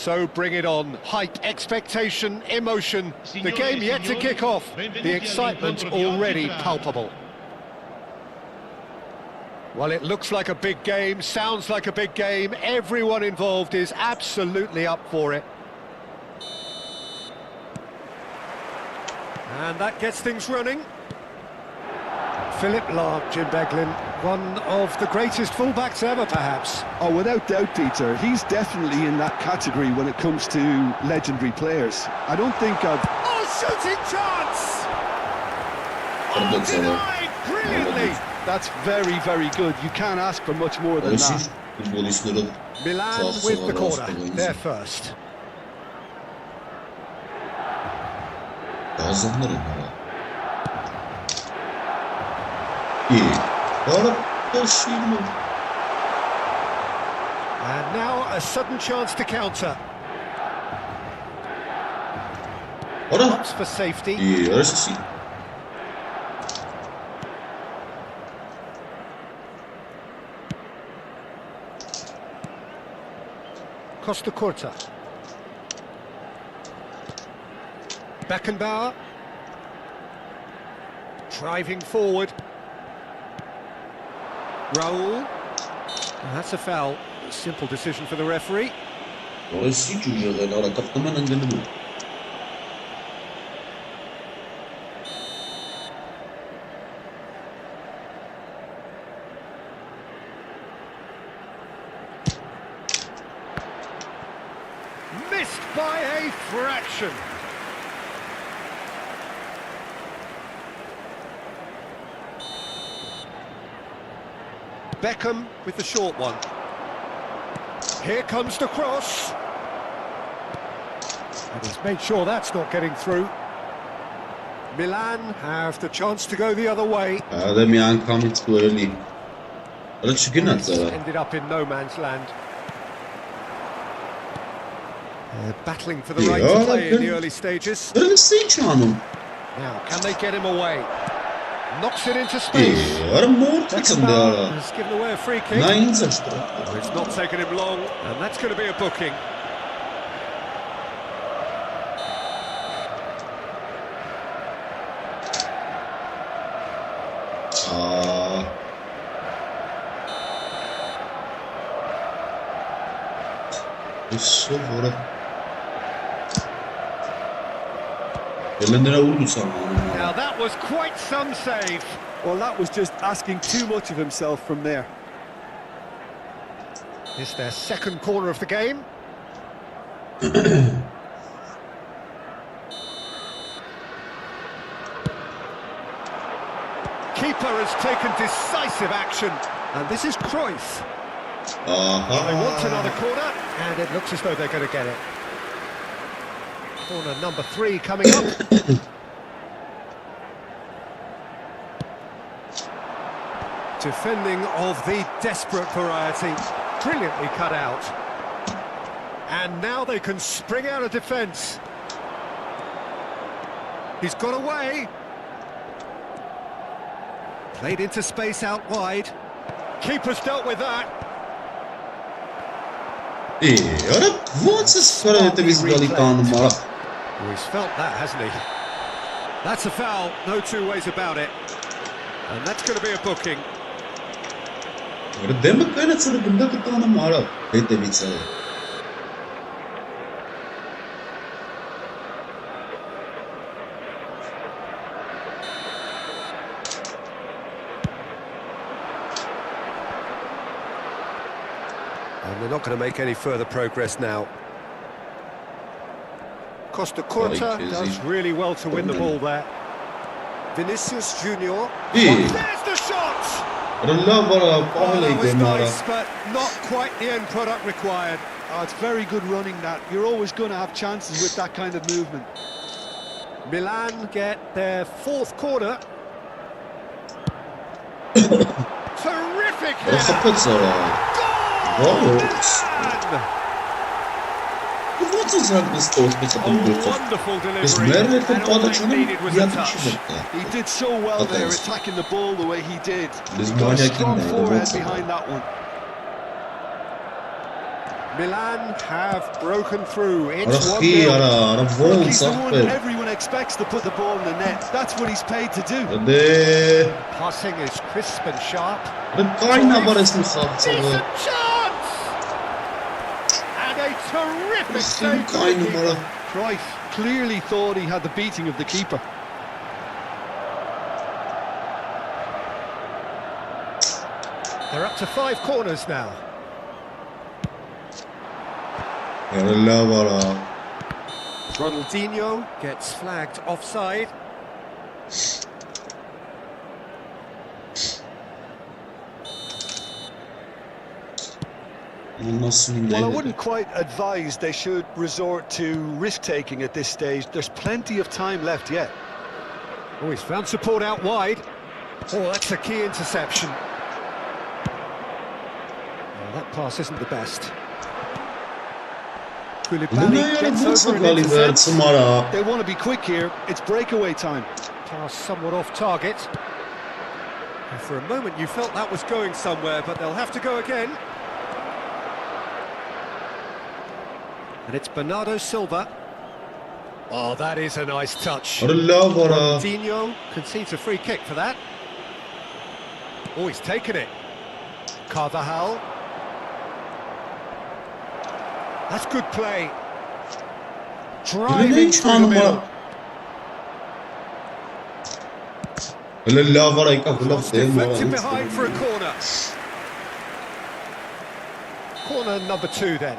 So bring it on. Hype, expectation, emotion. The game yet to kick off. The excitement already palpable. Well, it looks like a big game, sounds like a big game. Everyone involved is absolutely up for it. And that gets things running. Philip Lahm, Jim Beglin, one of the greatest fullbacks ever, perhaps. Oh, without doubt, Peter. He's definitely in that category when it comes to legendary players. I don't think I've... Oh, shooting chance! Oh, denied brilliantly! That's very, very good. You can't ask for much more than that. Milan with the corner. They're first. And now a sudden chance to counter. Opts for safety. Costa Curta. Beckenbauer. Driving forward. Raul. And that's a foul. Simple decision for the referee. Missed by a fraction. Beckham with the short one. Here comes the cross. And he's made sure that's not getting through. Milan have the chance to go the other way. هذا ميان coming too early. رد شو قلنا ترى. Ended up in no man's land. Battling for the right to play in the early stages. Now, can they get him away? Knocks it into space. Beckham has given away a free kick. It's not taken him long, and that's going to be a booking. Now that was quite some save. Well, that was just asking too much of himself from there. It's their second corner of the game. Keeper has taken decisive action, and this is Cruyff. They want another corner, and it looks as though they're going to get it. Corner number 3 coming up. Defending of the desperate variety, brilliantly cut out. And now they can spring out of defence. He's got away. Played into space out wide. Keeper's dealt with that. Oh, he's felt that, hasn't he? That's a foul, no two ways about it. And that's going to be a booking. And they're not going to make any further progress now. Costa Curta does really well to win the ball there. Vinicius Junior. There's the shot! That was nice, but not quite the end product required. Oh, it's very good running that. You're always going to have chances with that kind of movement. Milan get their 4th corner. Terrific header! Goal! Wonderful delivery, and all they needed was a touch. He did so well there, attacking the ball the way he did. He's got a strong forehead behind that one. Milan have broken through. It's 1-0. He's the one everyone expects to put the ball in the net. That's what he's paid to do. Passing is crisp and sharp. Decent chance! And a terrific save. Cruyff clearly thought he had the beating of the keeper. They're up to 5 corners now. Ronaldinho gets flagged offside. Well, I wouldn't quite advise they should resort to risk-taking at this stage. There's plenty of time left yet. Oh, he's found support out wide. Oh, that's a key interception. Oh, that pass isn't the best. Gets over and intercepts. They want to be quick here. It's breakaway time. Pass somewhat off target. And for a moment you felt that was going somewhere, but they'll have to go again. And it's Bernardo Silva. Oh, that is a nice touch. Ronaldinho concedes a free kick for that. Oh, he's taken it. Carvajal. That's good play. Driving through the middle. Deflected behind for a corner. Corner number 2 then.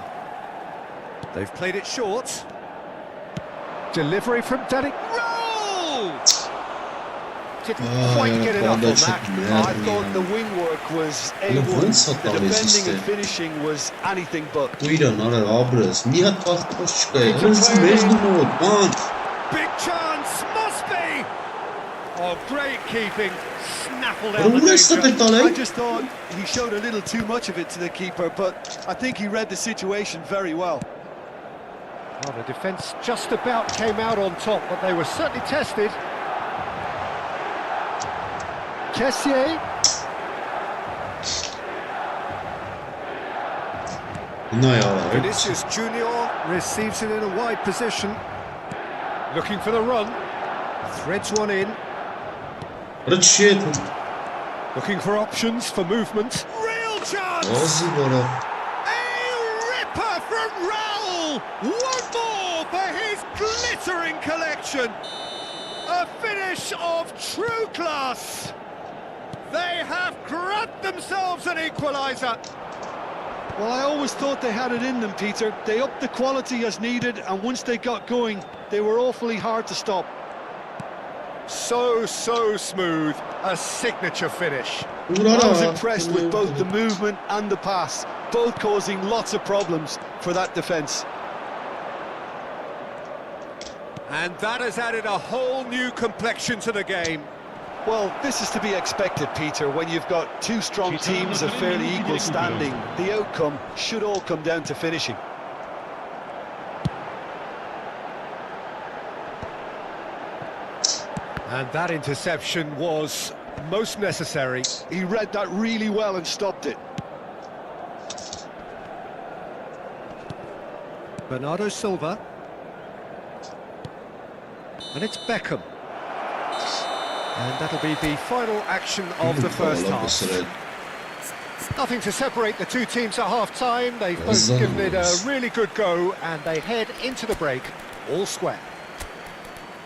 They've played it short. Delivery from Danny. Roll! Didn't quite get enough on that. I thought the wing work was A1. The defending and finishing was anything but. Big chance, must be! Oh, great keeping. Snaffled out the danger. I just thought he showed a little too much of it to the keeper, but I think he read the situation very well. Well, the defence just about came out on top, but they were certainly tested. Kessier. Vinicius Junior receives it in a wide position. Looking for the run. Threads one in. Looking for options for movement. Real chance! A ripper from Raul! One more for his glittering collection. A finish of true class. They have grabbed themselves an equaliser. Well, I always thought they had it in them, Peter. They upped the quality as needed, and once they got going, they were awfully hard to stop. So smooth, a signature finish. I was impressed with both the movement and the pass, both causing lots of problems for that defence. And that has added a whole new complexion to the game. Well, this is to be expected, Peter, when you've got two strong teams of fairly equal standing. The outcome should all come down to finishing. And that interception was most necessary. He read that really well and stopped it. Bernardo Silva. And it's Beckham. And that'll be the final action of the first half. Nothing to separate the two teams at half-time. They've both given it a really good go, and they head into the break all square.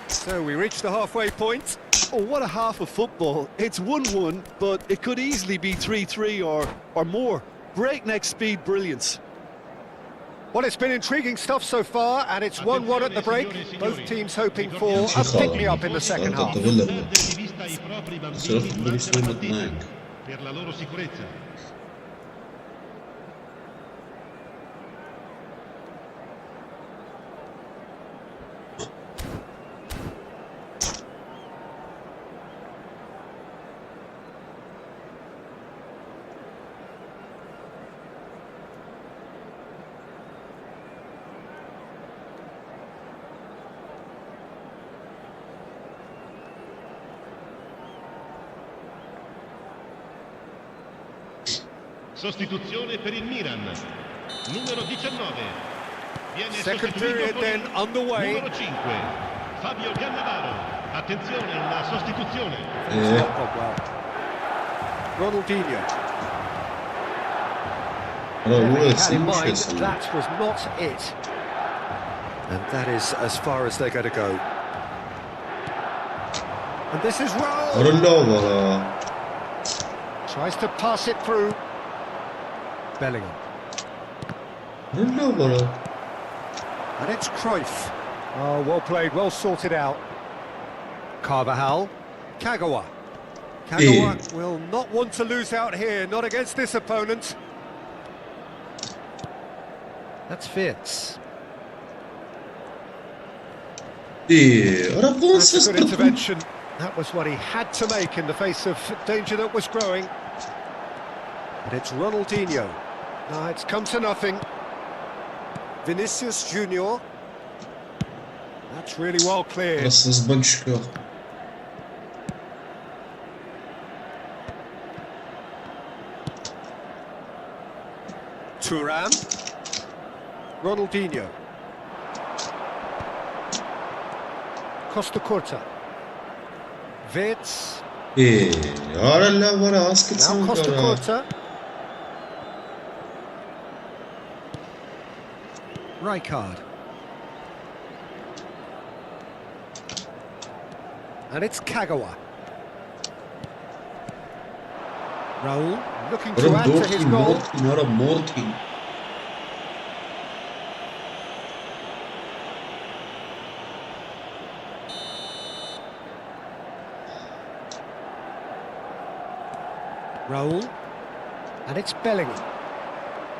So we reach the halfway point. Oh, what a half of football. It's 1-1, but it could easily be 3-3 or more. Breakneck speed brilliance. Well, it's been intriguing stuff so far, and it's 1-1 at the break. Both teams hoping for a pick-me-up in the second half. Sostituzione per il Milan. Numero 19. Viene Second period then underway. Numero 5. Fabio Cannavaro. Attenzione, una sostituzione. Ronaldinho. That was not it. And that is as far as they're going to go. And this is Raul. Tries to pass it through. Bellingham. And it's Cruyff. Oh, well played, well sorted out. Carvajal. Kagawa. Kagawa will not want to lose out here, not against this opponent. That's Fierce. That's a good intervention. That was what he had to make in the face of danger that was growing. And it's Ronaldinho. No, it's come to nothing. Vinicius Junior. That's really well cleared. Thuram. Ronaldinho. Costa Curta. Vitz. Now Costa Curta. Rijkaard. And it's Kagawa. Raul looking to add to his goal. Roll. And it's Bellingham.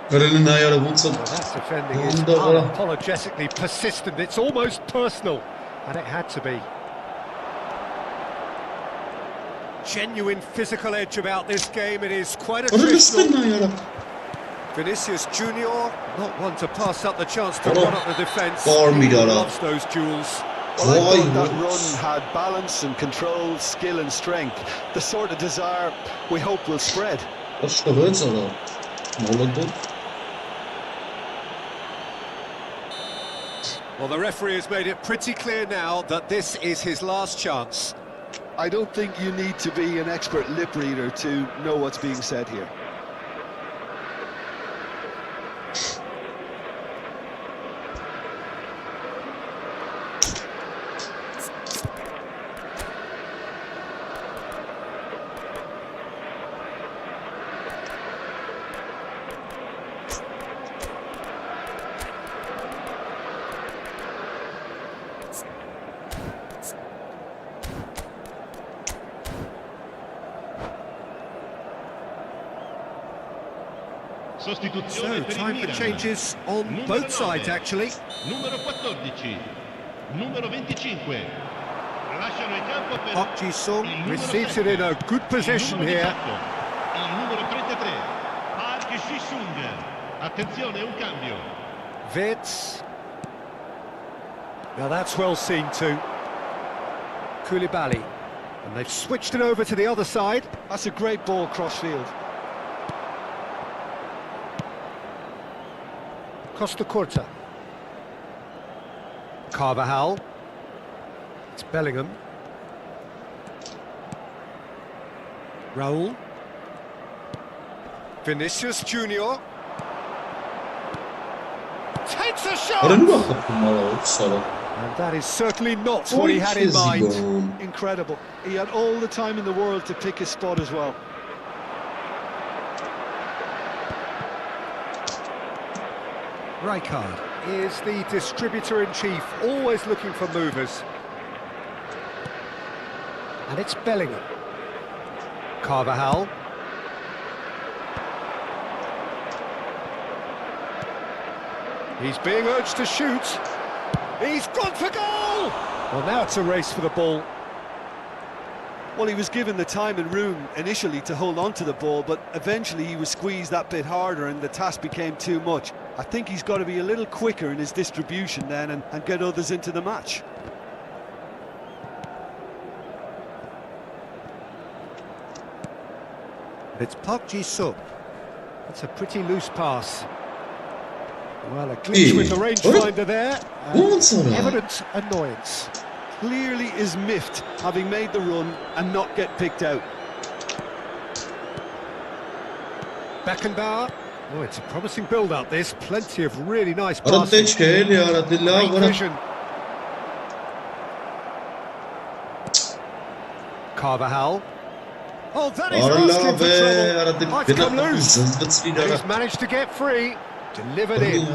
Kırılın ayarı bulsun. Well, that defending is unapologetically persistent. It's almost personal. And it had to be. Genuine physical edge about this game. It is quite attritional. Vinicius Junior, not one to pass up the chance to run up the defence. He loves those duels. Well, I thought that run had balance and control, skill and strength. The sort of desire we hope will spread. Well, the referee has made it pretty clear now that this is his last chance. I don't think you need to be an expert lip reader to know what's being said here. So, time for changes on both sides, actually. Numero 14, numero 25. Lasciano il campo per Park Ji-sung receives it in a good position here. Il numero 33, Park Ji-sung. Attenzione, un cambio. Vitz. Now that's well seen too. Koulibaly. And they've switched it over to the other side. That's a great ball cross-field. Costa Curta. Carvajal. It's Bellingham. Raul. Vinicius Junior. Takes a shot! And that is certainly not what he had in mind. Incredible. He had all the time in the world to pick his spot as well. Rijkaard is the distributor-in-chief, always looking for movers. And it's Bellingham. Carvajal. He's being urged to shoot. He's gone for goal! Well, now it's a race for the ball. Well, he was given the time and room initially to hold on to the ball, but eventually he was squeezed that bit harder and the task became too much. I think he's got to be a little quicker in his distribution then and get others into the match. It's Park Ji-sung. That's a pretty loose pass. Well, a glitch with the rangefinder there. Evident annoyance. Clearly is miffed, having made the run and not get picked out. Beckenbauer. Oh, it's a promising build-up, this. Plenty of really nice passes. Great vision. Carvajal. Oh, that is asking for trouble. Oh, it's come loose. And he's managed to get free. Delivered in.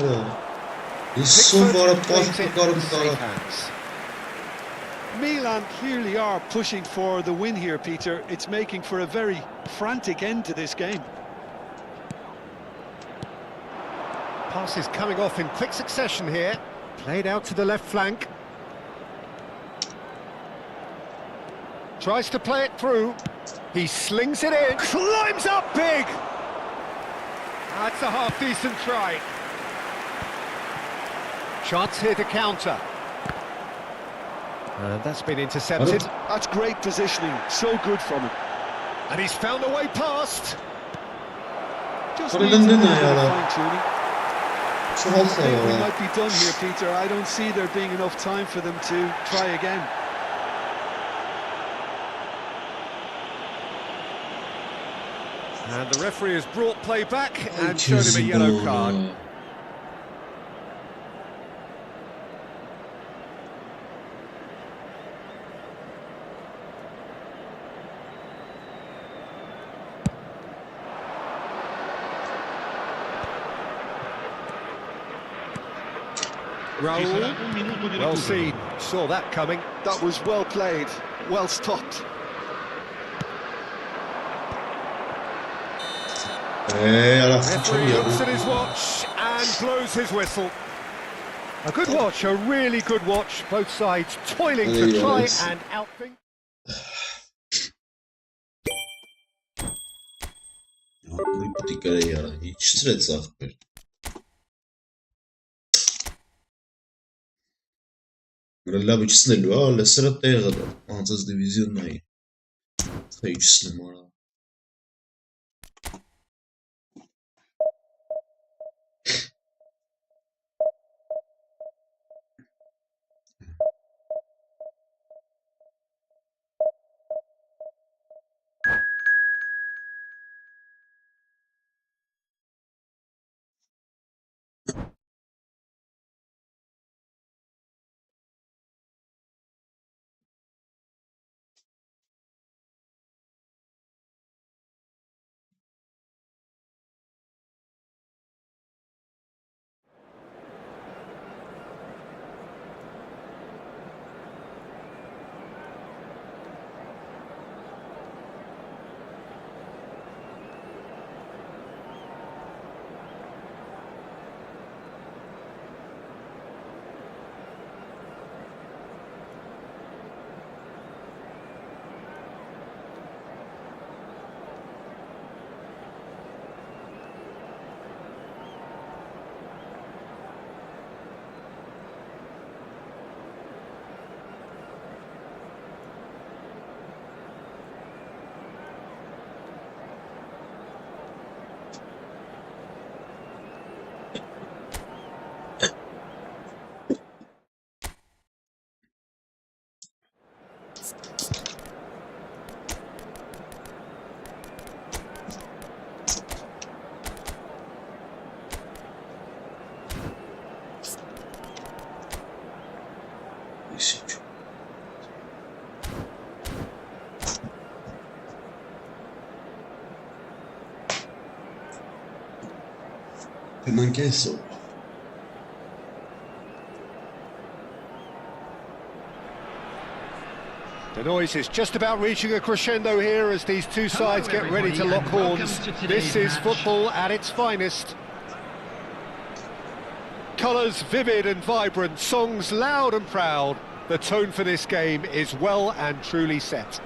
Milan clearly are pushing for the win here, Peter. It's making for a very frantic end to this game. Passes coming off in quick succession here. Played out to the left flank. Tries to play it through. He slings it in. Climbs up big. That's a half-decent try. Chance here to counter. And that's been intercepted. That's great positioning. So good from him. And he's found a way past. Just needs a little fine-tuning. I think we might be done here, Peter. I don't see there being enough time for them to try again. And the referee has brought play back and showed him a yellow card. Raul, well seen, saw that coming. That was well played, well stopped. Referee looks at his watch and blows his whistle. A good watch, a really good watch. Both sides toiling to try and outthink. Hiç stres affer. Grella biçsin elva, lesera teyğada. Anzaz divizyon nayı. Hiçsin mara. Hemen kes o. The noise is just about reaching a crescendo here as these two sides get ready to lock horns. This is football at its finest. Colours vivid and vibrant, songs loud and proud. The tone for this game is well and truly set.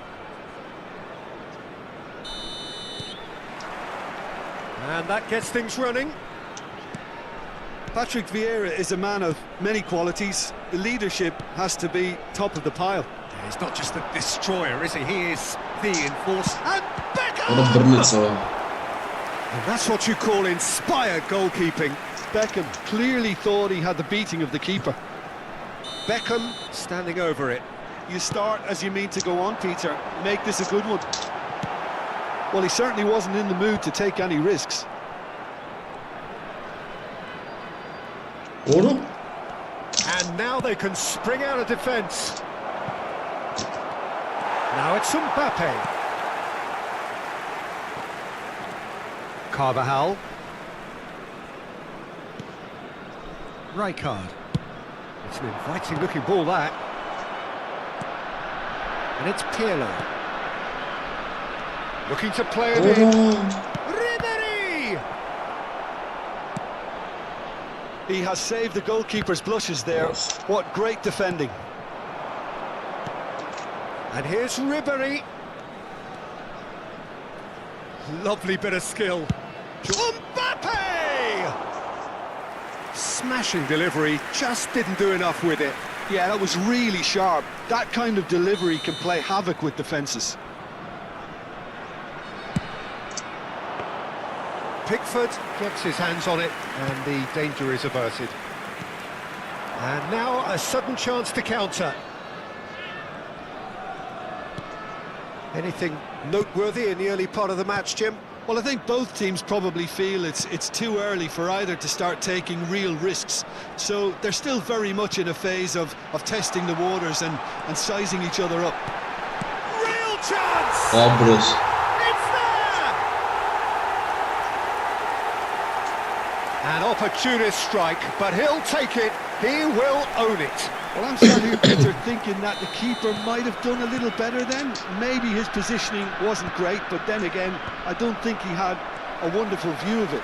And that gets things running. Patrick Vieira is a man of many qualities. The leadership has to be top of the pile. He's not just a destroyer, is he? He is the enforcer. And Beckham! And that's what you call inspired goalkeeping. Beckham clearly thought he had the beating of the keeper. Beckham standing over it. You start as you mean to go on, Peter. Make this a good one. Well, he certainly wasn't in the mood to take any risks. Order? And now they can spring out of defence. Now it's Mbappe. Carvajal. Rijkaard. It's an inviting looking ball, that. And it's Pirlo. Looking to play it in. Ribery! He has saved the goalkeeper's blushes there. What great defending. And here's Ribery. Lovely bit of skill. Mbappe! Smashing delivery, just didn't do enough with it. Yeah, that was really sharp. That kind of delivery can play havoc with defences. Pickford gets his hands on it and the danger is averted. And now a sudden chance to counter. Anything noteworthy in the early part of the match, Jim? Well, I think both teams probably feel it's too early for either to start taking real risks. So they're still very much in a phase of testing the waters and sizing each other up. Real chance! Abros. It's there! An opportunist strike, but he'll take it. He will own it. Well, I'm starting Peter thinking that the keeper might have done a little better then. Maybe his positioning wasn't great, but then again, I don't think he had a wonderful view of it.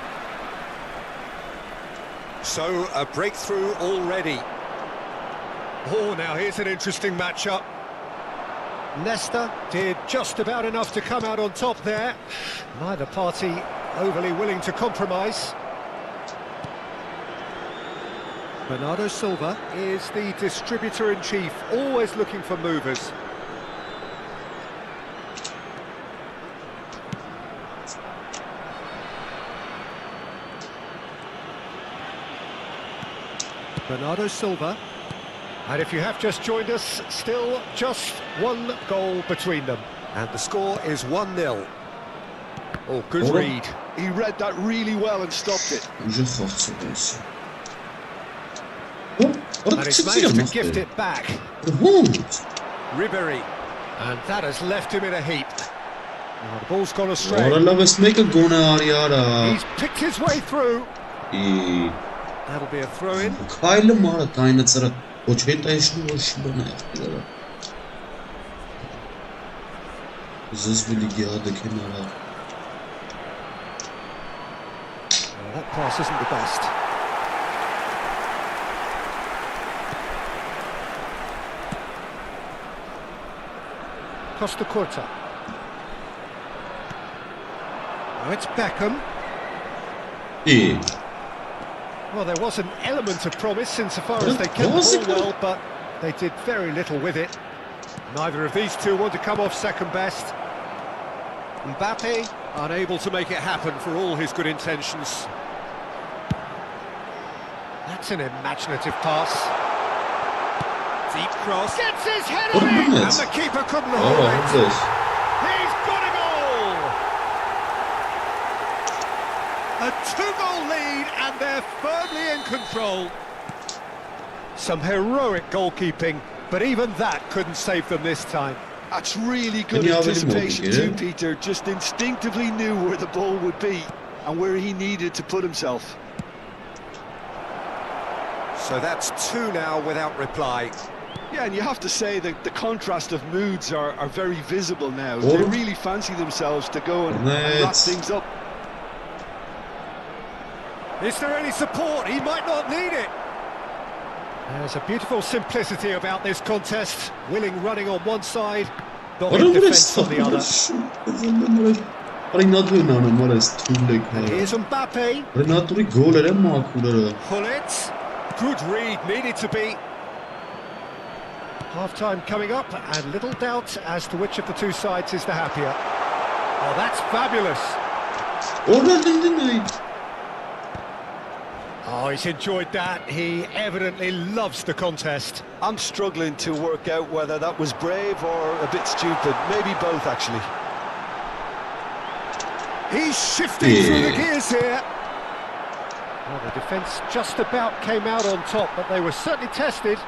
So, a breakthrough already. Oh, now here's an interesting matchup. Leicester did just about enough to come out on top there. Neither party overly willing to compromise. Bernardo Silva is the distributor-in-chief, always looking for movers. Bernardo Silva. And if you have just joined us, still just one goal between them. And the score is 1-0. Oh, good read. He read that really well and stopped it. And he's managed to gift it back. Ribéry. And that has left him in a heap. Oh, the ball's gone astray. He's picked his way through. That'll be a throw-in. Oh, that pass isn't the best. Costa Curta. Now it's Beckham. Well, there was an element of promise insofar as they kept the ball well, but they did very little with it. Neither of these two want to come off second best. Mbappe unable to make it happen for all his good intentions. That's an imaginative pass. Deep cross. Gets his head on it! And the keeper couldn't hold it. He's got a goal! A 2-goal lead, and they're firmly in control. Some heroic goalkeeping, but even that couldn't save them this time. That's really good anticipation too, Peter. Just instinctively knew where the ball would be and where he needed to put himself. So that's 2 now without reply. Yeah, and you have to say that the contrast of moods are very visible now. They really fancy themselves to go and wrap things up. Is there any support? He might not need it. There's a beautiful simplicity about this contest. Willing running on one side, dogged defence on the other. And here's Mbappe. Gullit. Good read, needed to be. Half-time coming up, and little doubt as to which of the two sides is the happier. Oh, that's fabulous. Oh, he's enjoyed that. He evidently loves the contest. I'm struggling to work out whether that was brave or a bit stupid. Maybe both, actually. He's shifting through the gears here. Well, the defence just about came out on top, but they were certainly tested.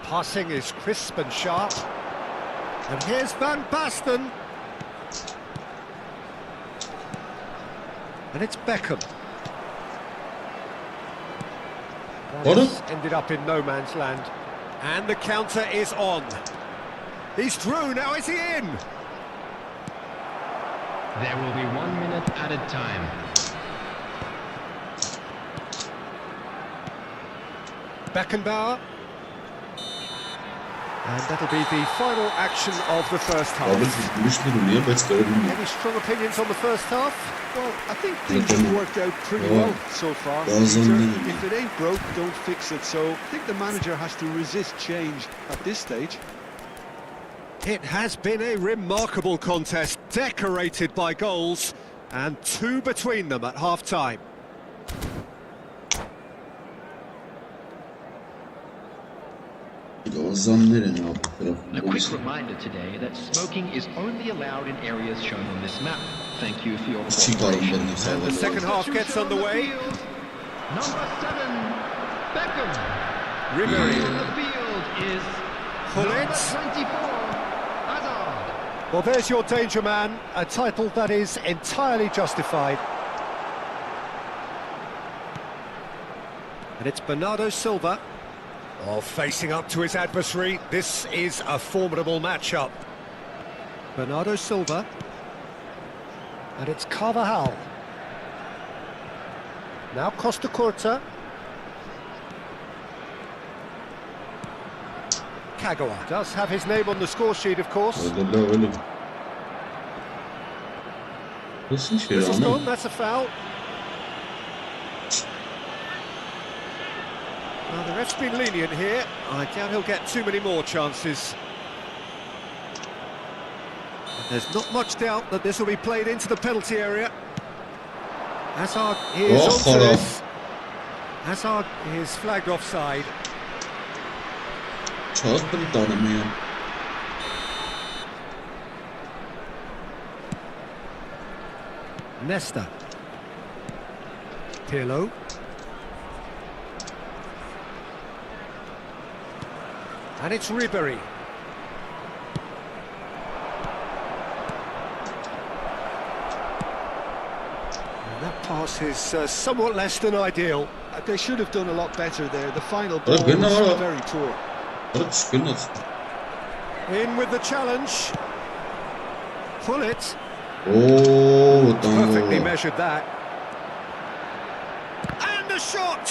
Passing is crisp and sharp. And here's Van Basten. And it's Beckham. That ended up in no man's land. And the counter is on. He's through, now is he in? There will be 1 minute added time. Beckenbauer. And that'll be the final action of the first half. Any strong opinions on the first half? Well, I think things have worked out pretty well so far. If it ain't broke, don't fix it. So I think the manager has to resist change at this stage. It has been a remarkable contest, decorated by goals, and 2 between them at half-time. A quick reminder today that smoking is only allowed in areas shown on this map. Thank you for your cooperation. And the second half gets underway. Number 7, Beckham. Ribéry. In the field is Gullit. 24, Hazard. Well, there's your danger man, a title that is entirely justified. And it's Bernardo Silva. Oh, facing up to his adversary, this is a formidable matchup. Bernardo Silva. And it's Carvajal. Now Costa Curta. Kagawa does have his name on the score sheet, of course. Whistle's gone, that's a foul. Well, the ref's been lenient here. I doubt he'll get too many more chances. There's not much doubt that this will be played into the penalty area. Hazard is onto this. Hazard is flagged offside. Nesta. Pirlo. And it's Ribery. And that pass is somewhat less than ideal. They should have done a lot better there. The final ball was very poor. In with the challenge. Pull it. Oh, perfectly measured that. And a shot.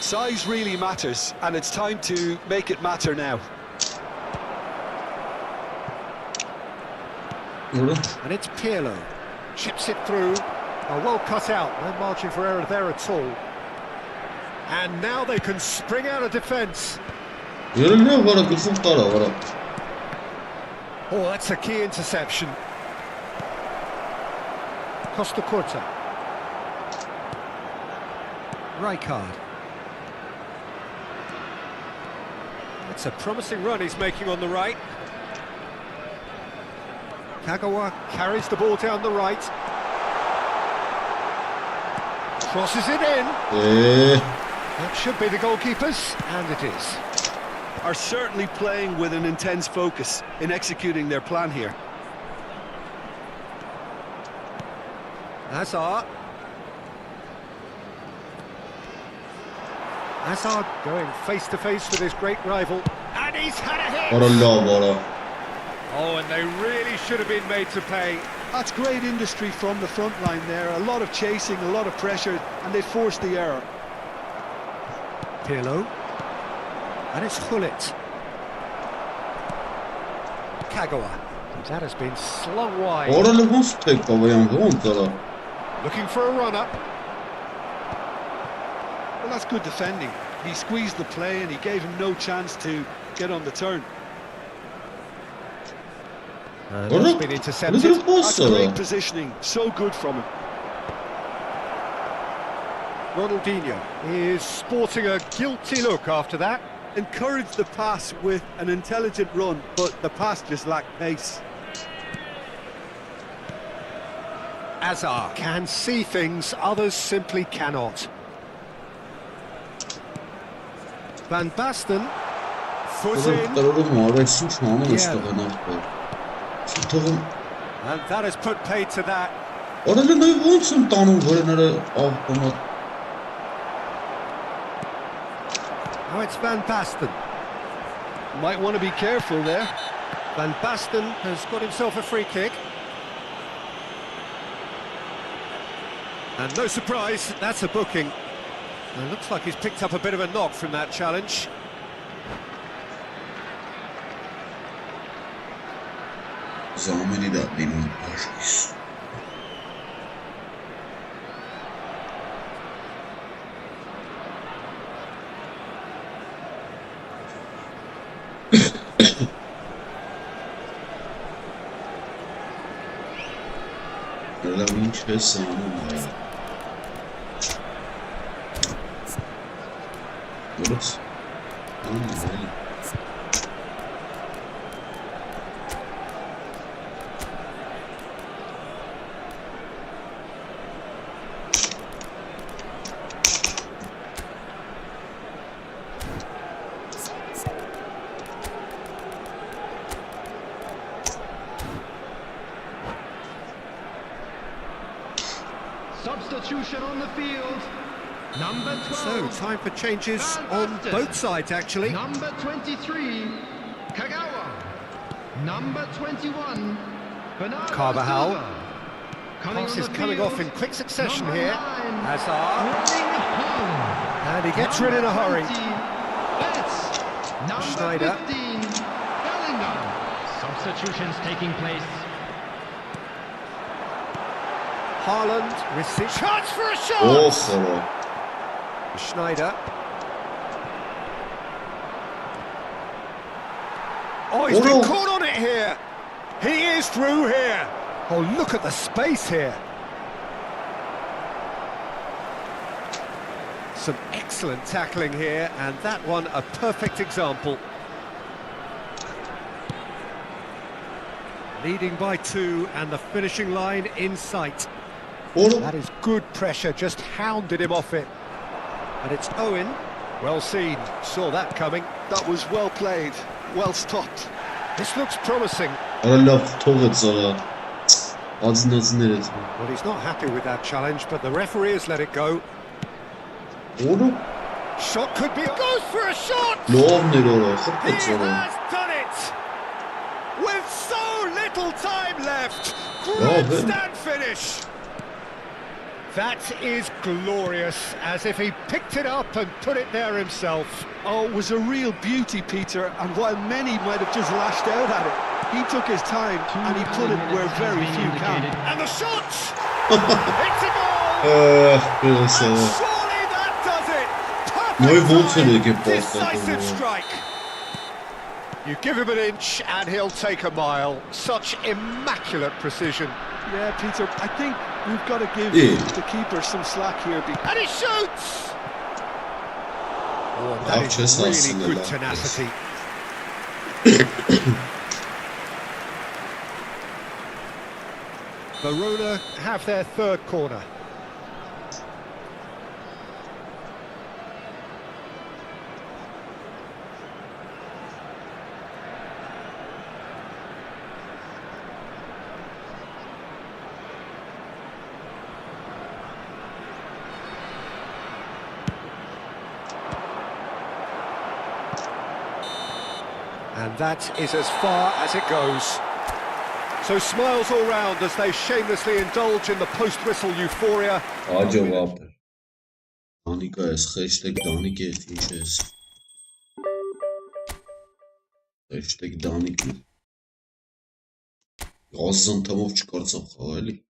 Size really matters, and it's time to make it matter now. And it's Pirlo. Chips it through. Oh, well cut out. No margin for error there at all. And now they can spring out of defence. Oh, that's a key interception. Costa Curta. Rijkaard. It's a promising run he's making on the right. Kagawa carries the ball down the right. Crosses it in. That should be the goalkeepers, and it is. Are certainly playing with an intense focus in executing their plan here. Hazard. Hazard going face to face with his great rival, and he's had a hit. Oh, and they really should have been made to pay. That's great industry from the front line there. A lot of chasing, a lot of pressure, and they forced the error. Pirlo. And it's Hullet. Kagawa. That has been slung wide. Looking for a run-up. Well, that's good defending. He squeezed the play and he gave him no chance to get on the turn. That's been intercepted. That's great positioning. So good from him. Ronaldinho is sporting a guilty look after that. Encouraged the pass with an intelligent run, but the pass just lacked pace. Hazard can see things others simply cannot. Van Basten. Foot in. And that has put paid to that. Now it's Van Basten. Might want to be careful there. Van Basten has got himself a free kick. And no surprise, that's a booking. It looks like he's picked up a bit of a knock from that challenge. Substitution on the field. Number 12. So, time for changes on both sides, actually. Number 23, Kagawa. Number 21, Bernardo Carvajal. Silva. Pass is coming off in quick succession Number here. 9, Hazard. Erling Haaland. And he gets rid in a hurry. 20, Betts. Number Schneider. 15, Bellingham. Substitutions taking place. Haaland receives. Chance for a shot! Oh خراب. Schneider. Oh, he's been caught on it here. He is through here. Oh, look at the space here. Some excellent tackling here, and that one a perfect example. Leading by 2, and the finishing line in sight. That is good pressure, just hounded him off it. And it's Owen. Well seen, saw that coming. That was well played, well stopped. This looks promising. Love Torres Ağzını neresi? Well, he's not happy with that challenge, but the referee has let it go. Oğlum. Shot could be... Goes for a shot! Lov nereye? He Hakikaten sana. has done it! With so little time left! Bravo. Grandstand finish! That is glorious, as if he picked it up and put it there himself. Oh, it was a real beauty, Peter, and while many might have just lashed out at it, he took his time and he put it where very few can. And the shot! It's a goal! Böyle And sana. surely that does it! Mooi Perfect voetballen, ik heb time, pas dat decisive gedaan. strike. You give him an inch and he'll take a mile. Such immaculate precision. Yeah, Peter, I think we've got to give Yeah. the keeper some slack here. And he shoots! Oh, that is Just really aslında good lan. tenacity. Verona have their third corner. And that is as far as it goes. So smiles all round as they shamelessly indulge in the post-whistle euphoria. Acaba. Danica jest, hashtag Danica jest. Hashtag Danica. Gazdan tamam çıkarsam hali.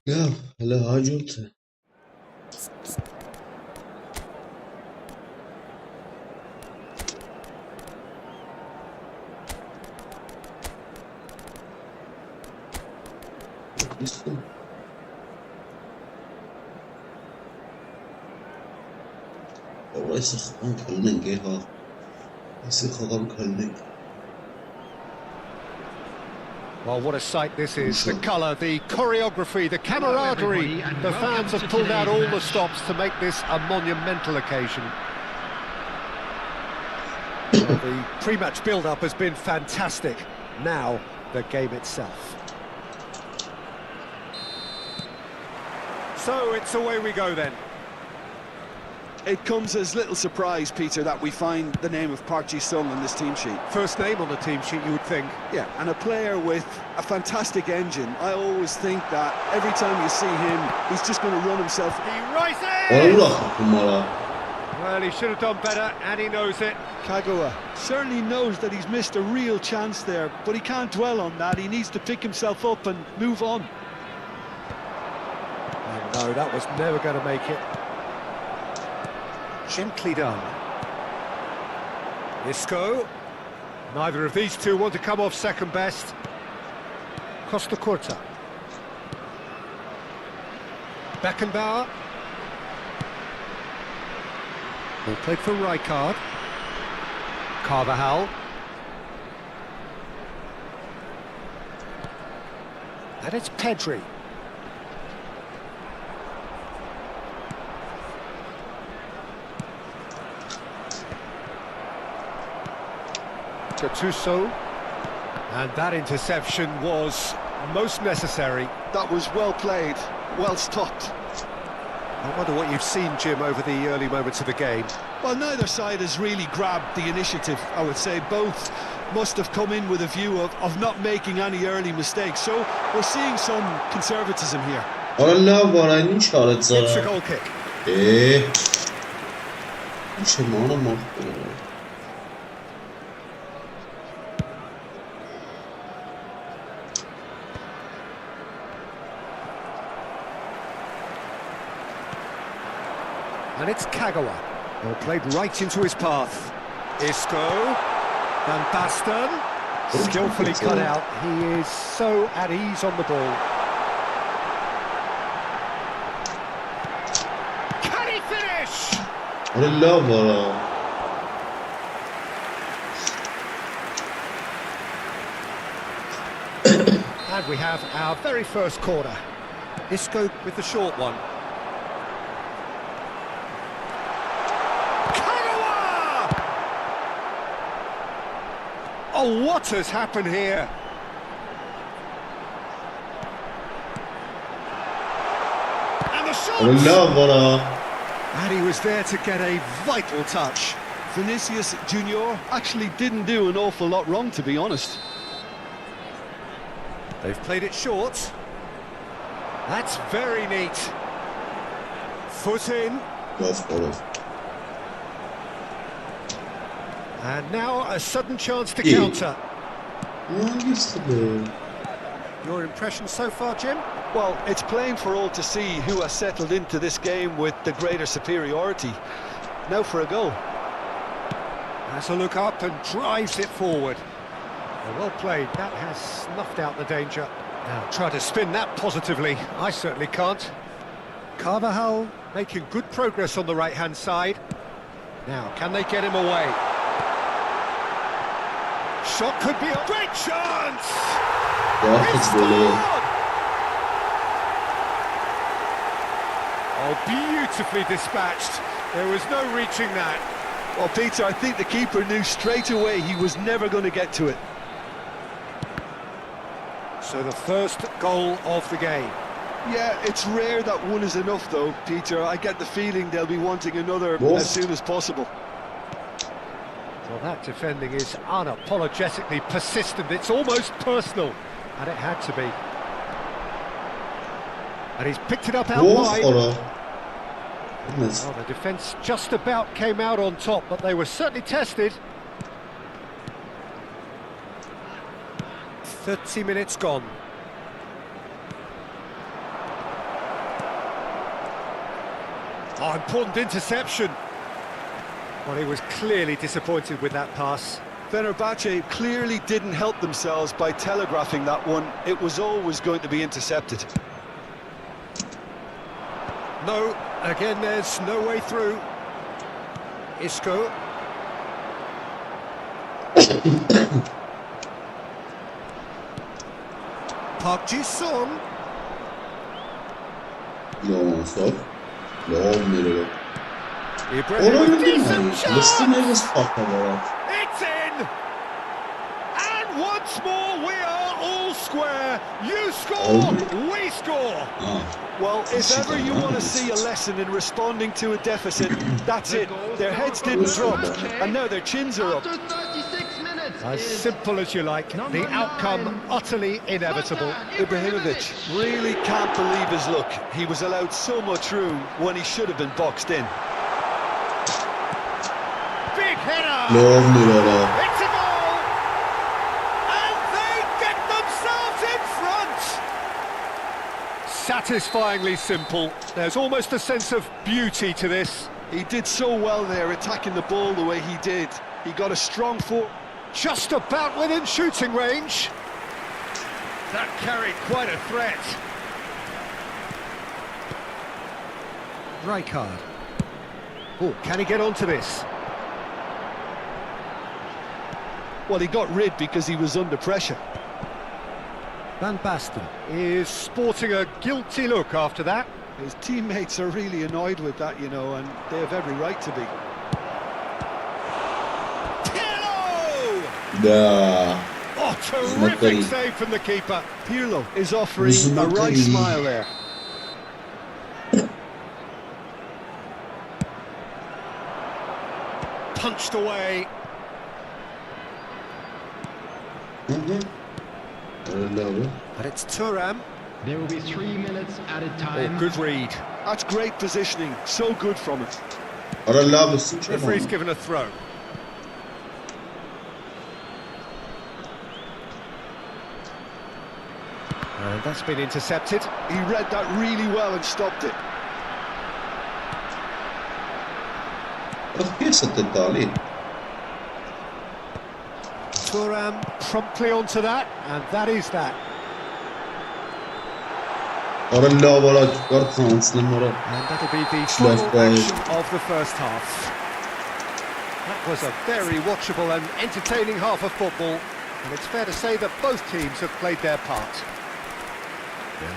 لا هلا هاجرت رئيس خان كلنج ها رئيس خان كلنج. Well, what a sight this is. The colour, the choreography, the camaraderie. The fans have pulled out all the stops to make this a monumental occasion. Well, the pre-match build-up has been fantastic. Now, the game itself. So, it's away we go then. It comes as little surprise, Peter, that we find the name of Park Ji-sung on this team sheet. First name on the team sheet, you would think. Yeah, and a player with a fantastic engine. I always think that every time you see him, he's just going to run himself. He rises! والله Well, he should have done better, and he knows it. Kagawa certainly knows that he's missed a real chance there, but he can't dwell on that. He needs to pick himself up and move on. Oh, no, that was never going to make it. Gently done. Isco. Neither of these two want to come off second best. Costa Curta. Beckenbauer. Ball played for Rijkaard. Carvajal. And it's Pedri. Gattuso, and that interception was most necessary. That was well played, well stopped. I wonder what you've seen, Jim, over the early moments of the game. Well, neither side has really grabbed the initiative, I would say. Both must have come in with a view of not making any early mistakes, so we're seeing some conservatism here. It's a goal kick. And it's Kagawa. Ball played right into his path. Isco. Van Basten. Skillfully cut out. He is so at ease on the ball. Can he finish? And we have our very first corner. Isco with the short one. Oh, what has happened here? And the shot! And he was there to get a vital touch. Vinicius Junior actually didn't do an awful lot wrong, to be honest. They've played it short. That's very neat. Foot in. And now a sudden chance to counter. Your impression so far, Jim? Well, it's plain for all to see who has settled into this game with the greater superiority. Now for a goal. Has a look up and drives it forward. Well played. That has snuffed out the danger. Now try to spin that positively. I certainly can't. Carvajal making good progress on the right-hand side. Now, can they get him away? Shot could be a great chance! Oh, beautifully dispatched. There was no reaching that. Well, Peter, I think the keeper knew straight away he was never going to get to it. So the first goal of the game. Yeah, it's rare that one is enough, though, Peter. I get the feeling they'll be wanting another as soon as possible. Well, that defending is unapologetically persistent. It's almost personal, and it had to be. And he's picked it up out wide. Well, the defence just about came out on top, but they were certainly tested. 30 minutes gone. Oh, important interception. Well, he was clearly disappointed with that pass. Fenerbahce clearly didn't help themselves by telegraphing that one. It was always going to be intercepted. No, again there's no way through. Isco. Park Ji-sung. No, stop. No, no. Decent shot! It's in! And once more we are all square. You score, we score. Well, if ever you want to see a lesson in responding to a deficit, that's it. Their heads didn't drop, and now their chins are up. As simple as you like, the outcome utterly inevitable. Ibrahimovic really can't believe his luck. He was allowed so much room when he should have been boxed in. Big header! It's a goal! And they get themselves in front! Satisfyingly simple. There's almost a sense of beauty to this. He did so well there, attacking the ball the way he did. He got a strong foot. Just about within shooting range. That carried quite a threat. Rijkaard. Oh, can he get onto this? Well, he got rid because he was under pressure. Van Basten is sporting a guilty look after that. His teammates are really annoyed with that, you know, and they have every right to be. Oh, terrific save from the keeper. Pirlo is offering a right smile there. Punched away. But it's Thuram. There will be 3 minutes added time. Oh, good read. That's great positioning. So good from it. Referee's given a throw. And that's been intercepted. He read that really well and stopped it. Thuram promptly onto that, and that is that. And that'll be the final action of the first half. That was a very watchable and entertaining half of football, and it's fair to say that both teams have played their part.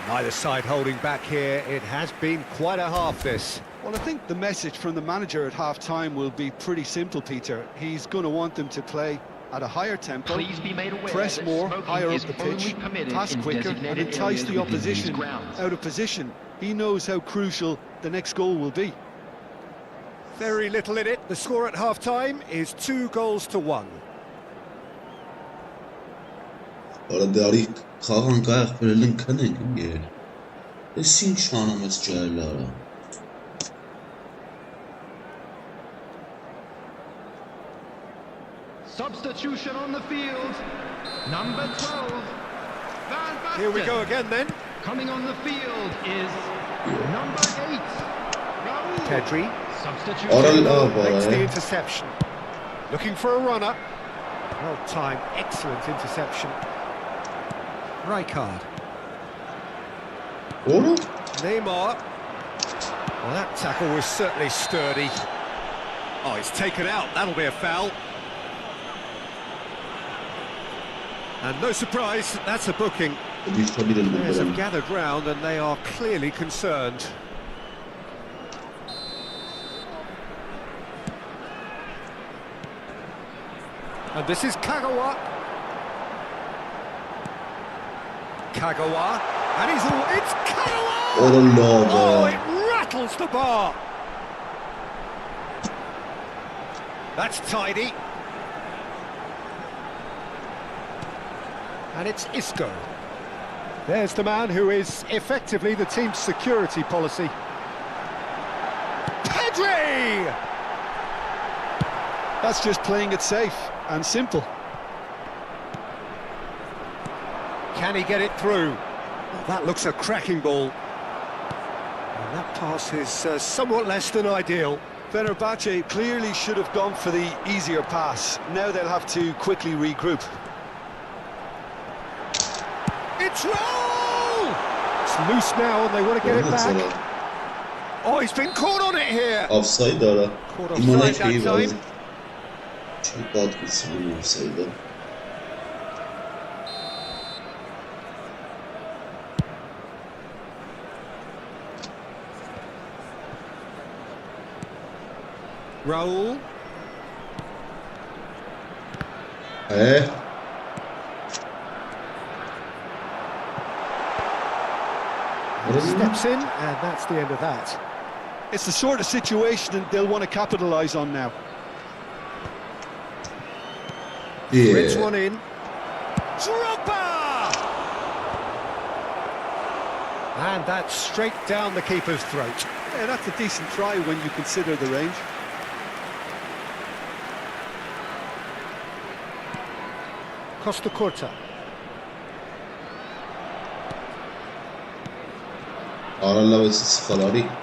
Neither side holding back here. It has been quite a half, this. Well, I think the message from the manager at half-time will be pretty simple, Peter. He's going to want them to play at a higher tempo, Please be made aware press more, higher up the pitch, pass quicker, and designated entice the areas within opposition these grounds. out of position. He knows how crucial the next goal will be. Very little in it. The score at half-time is 2-1. Substitution on the field. Number 12. Van Basten. Here we go again then. Coming on the field is number 8. Raul. Pedri Substitution. makes the interception. Looking for a runner. Well timed, excellent interception. Rijkaard. Neymar. Well, that tackle was certainly sturdy. Oh, it's taken out. That'll be a foul. And no surprise, that's a booking. Players have gathered round and they are clearly concerned. And this is Kagawa. Kagawa. And it's Kagawa! Oh, it rattles the bar. That's tidy. And it's Isco. There's the man who is effectively the team's security policy. Pedri! That's just playing it safe and simple. Can he get it through? Well, that looks a cracking ball. And that pass is somewhat less than ideal. Fenerbahce clearly should have gone for the easier pass. Now they'll have to quickly regroup. It's roll! It's loose now and they want to get it back. Oh, he's been caught on it here. Offside dara. Caught offside that time. Çok bad gitsin offside. Raul. Steps in, and that's the end of that. It's the sort of situation they'll want to capitalise on now. Threads one in. Drogba! And that's straight down the keeper's throat. Yeah, that's a decent try when you consider the range. Costa Curta.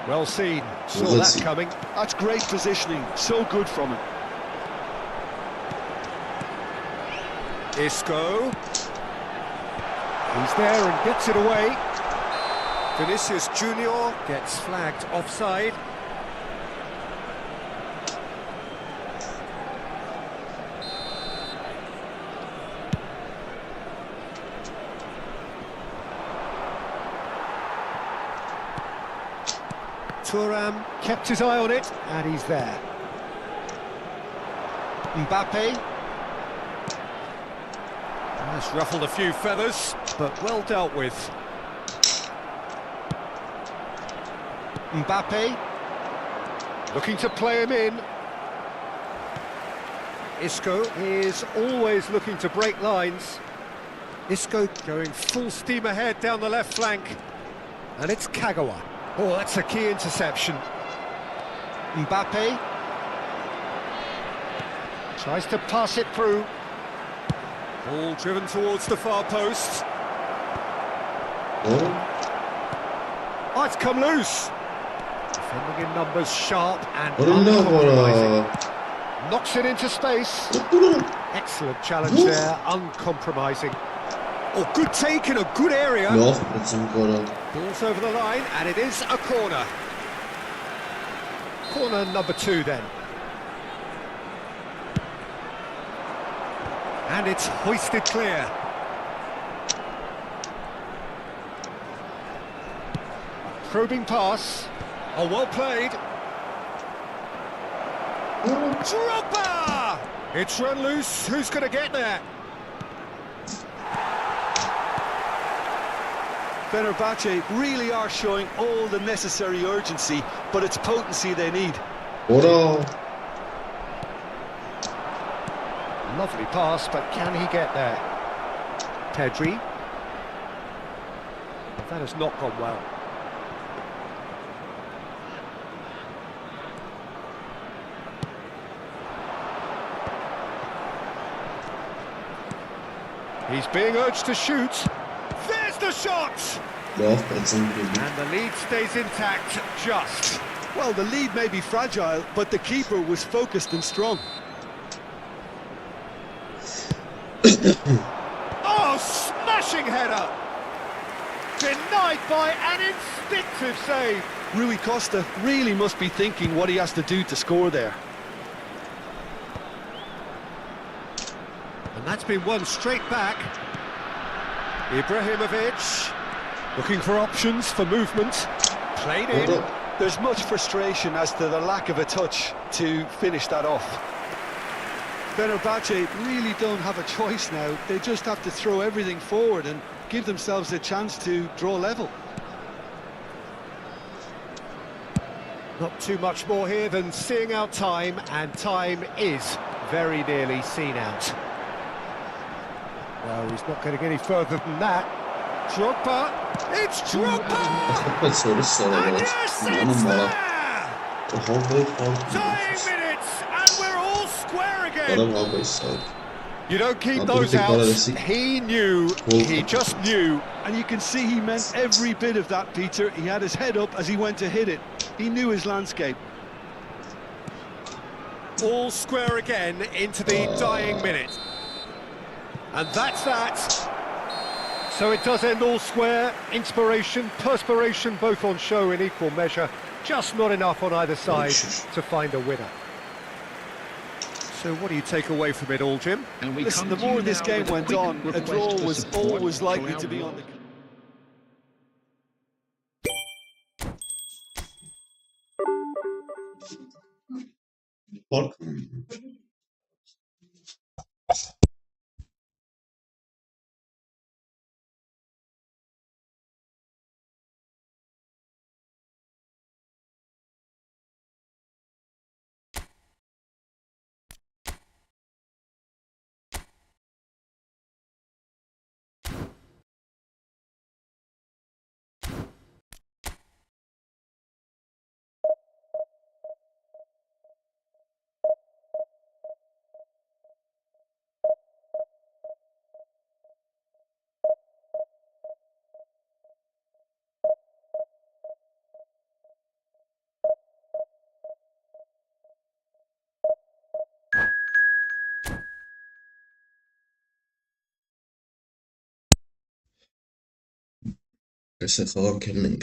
Well seen, saw that coming. That's great positioning, so good from him. Isco. He's there and gets it away. Vinicius Junior gets flagged offside. Thuram kept his eye on it, and he's there. Mbappe. That's ruffled a few feathers, but well dealt with. Mbappe. Looking to play him in. Isco is always looking to break lines. Isco going full steam ahead down the left flank. And it's Kagawa. Oh, that's a key interception. Mbappe tries to pass it through. Ball driven towards the far post. Oh, it's come loose. Defending in numbers, sharp and uncompromising. Knocks it into space. Excellent challenge there, uncompromising. Oh, good take in a good area. Ball's over the line, and it is a corner. Corner number 2 then. And it's hoisted clear. Probing pass. Oh, well played. Drogba! It's run loose. Who's going to get there? Fenerbahce really are showing all the necessary urgency, but it's potency they need. Lovely pass, but can he get there? Pedri. That has not gone well. He's being urged to shoot. There's the shot! And the lead stays intact, just. Well, the lead may be fragile, but the keeper was focused and strong. Oh, smashing header! Denied by an instinctive save. Rui Costa really must be thinking what he has to do to score there. And that's been won straight back. Ibrahimovic, looking for options for movement. Played in. There's much frustration as to the lack of a touch to finish that off. Fenerbahce really don't have a choice now. They just have to throw everything forward and give themselves a chance to draw level. Not too much more here than seeing out time, and time is very nearly seen out. Well, he's not going to get any further than that. Drogba! It's Drogba! And yes, it's there! Dying minutes, and we're all square again! You don't keep those out. He knew, he just knew. And you can see he meant every bit of that, Peter. He had his head up as he went to hit it. He knew his landscape. All square again into the dying minute. And that's that. So it does end all square. Inspiration, perspiration, both on show in equal measure. Just not enough on either side to find a winner. So what do you take away from it all, Jim? Listen, the more this game went on, a draw was always likely to be on the... Alik-GAMING.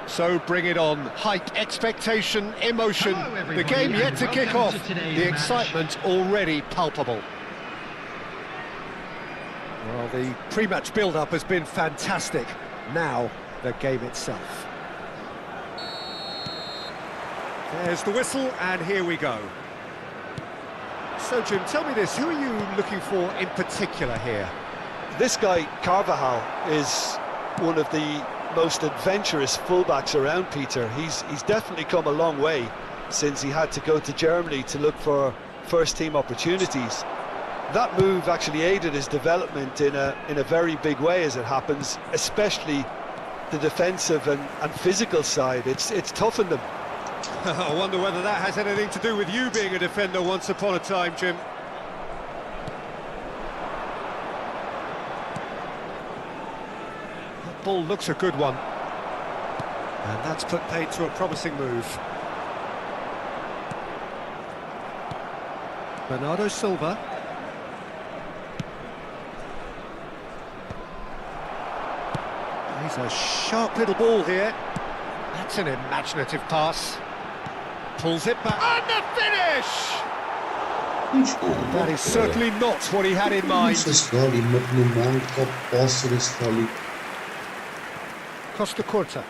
So bring it on. Hype, expectation, emotion. The game yet to kick off. The excitement already palpable. Well, the pre-match build-up has been fantastic. Now, the game itself. There's the whistle, and here we go. So, Jim, tell me this. Who are you looking for in particular here? This guy, Carvajal, is one of the most adventurous fullbacks around, Peter. He's definitely come a long way since he had to go to Germany to look for first-team opportunities. That move actually aided his development in a very big way, as it happens, especially the defensive and physical side. It's toughened him. I wonder whether that has anything to do with you being a defender once upon a time, Jim. That ball looks a good one. And that's put paid to a promising move. Bernardo Silva. He's a sharp little ball here. That's an imaginative pass. Pulls it back. And the finish! That is certainly not what he had in mind. Costa Corta.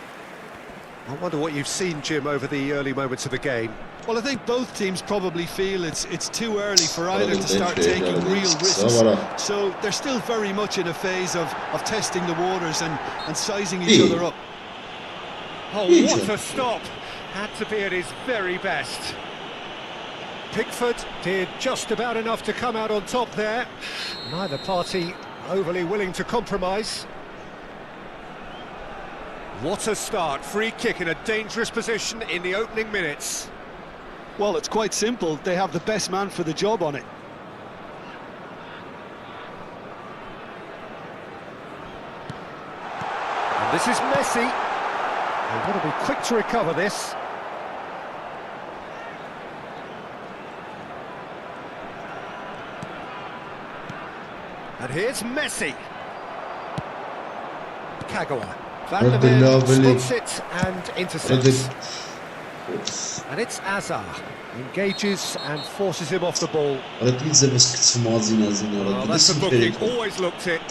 I wonder what you've seen, Jim, over the early moments of the game. Well, I think both teams probably feel it's too early for either to start taking real risks. So they're still very much in a phase of testing the waters and sizing each other up. Oh, what a stop! Had to be at his very best. Pickford did just about enough to come out on top there. Neither party overly willing to compromise. What a start. Free kick in a dangerous position in the opening minutes. Well, it's quite simple. They have the best man for the job on it. And this is Messi. They've got to be quick to recover this. And here's Messi. Kagawa. Van der Ven spots it and intercepts. And it's Azar. Engages and forces him off the ball. Well, that's a booking. Always looked it.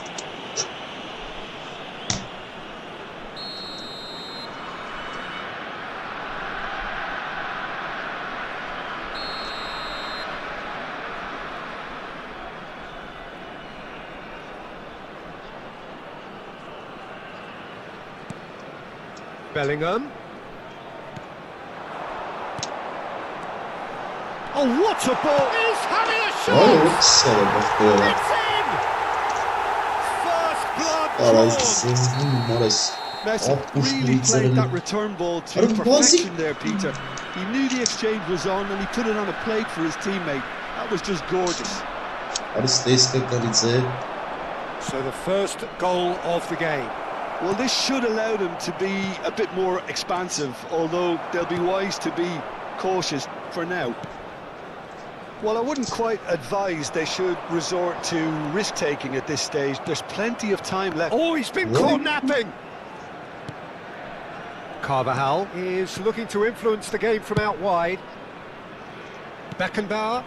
Bellingham. Oh, what a ball! He's having a shot! It's in! First blood Messi really played that return ball to perfection there, Peter. He knew the exchange was on and he put it on a plate for his teammate. That was just gorgeous. So the first goal of the game. Well, this should allow them to be a bit more expansive, although they'll be wise to be cautious for now. Well, I wouldn't quite advise they should resort to risk-taking at this stage. There's plenty of time left. Oh, he's been caught napping! Carvajal is looking to influence the game from out wide. Beckenbauer.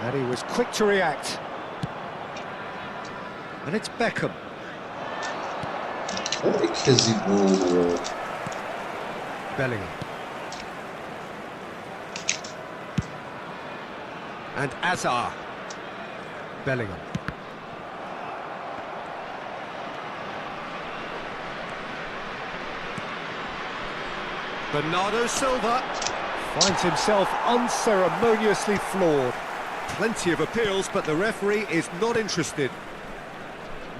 And he was quick to react. And it's Beckham. Bellingham. And Azar. Bellingham. Bernardo Silva finds himself unceremoniously floored. Plenty of appeals, but the referee is not interested.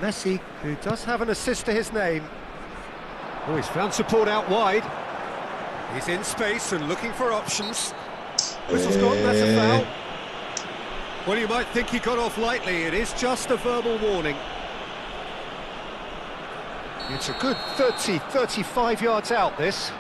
Messi, who does have an assist to his name. Oh, he's found support out wide. He's in space and looking for options. Whistle's gone, that's a foul. Well, you might think he got off lightly. It is just a verbal warning. It's a good 30, 35 yards out, this.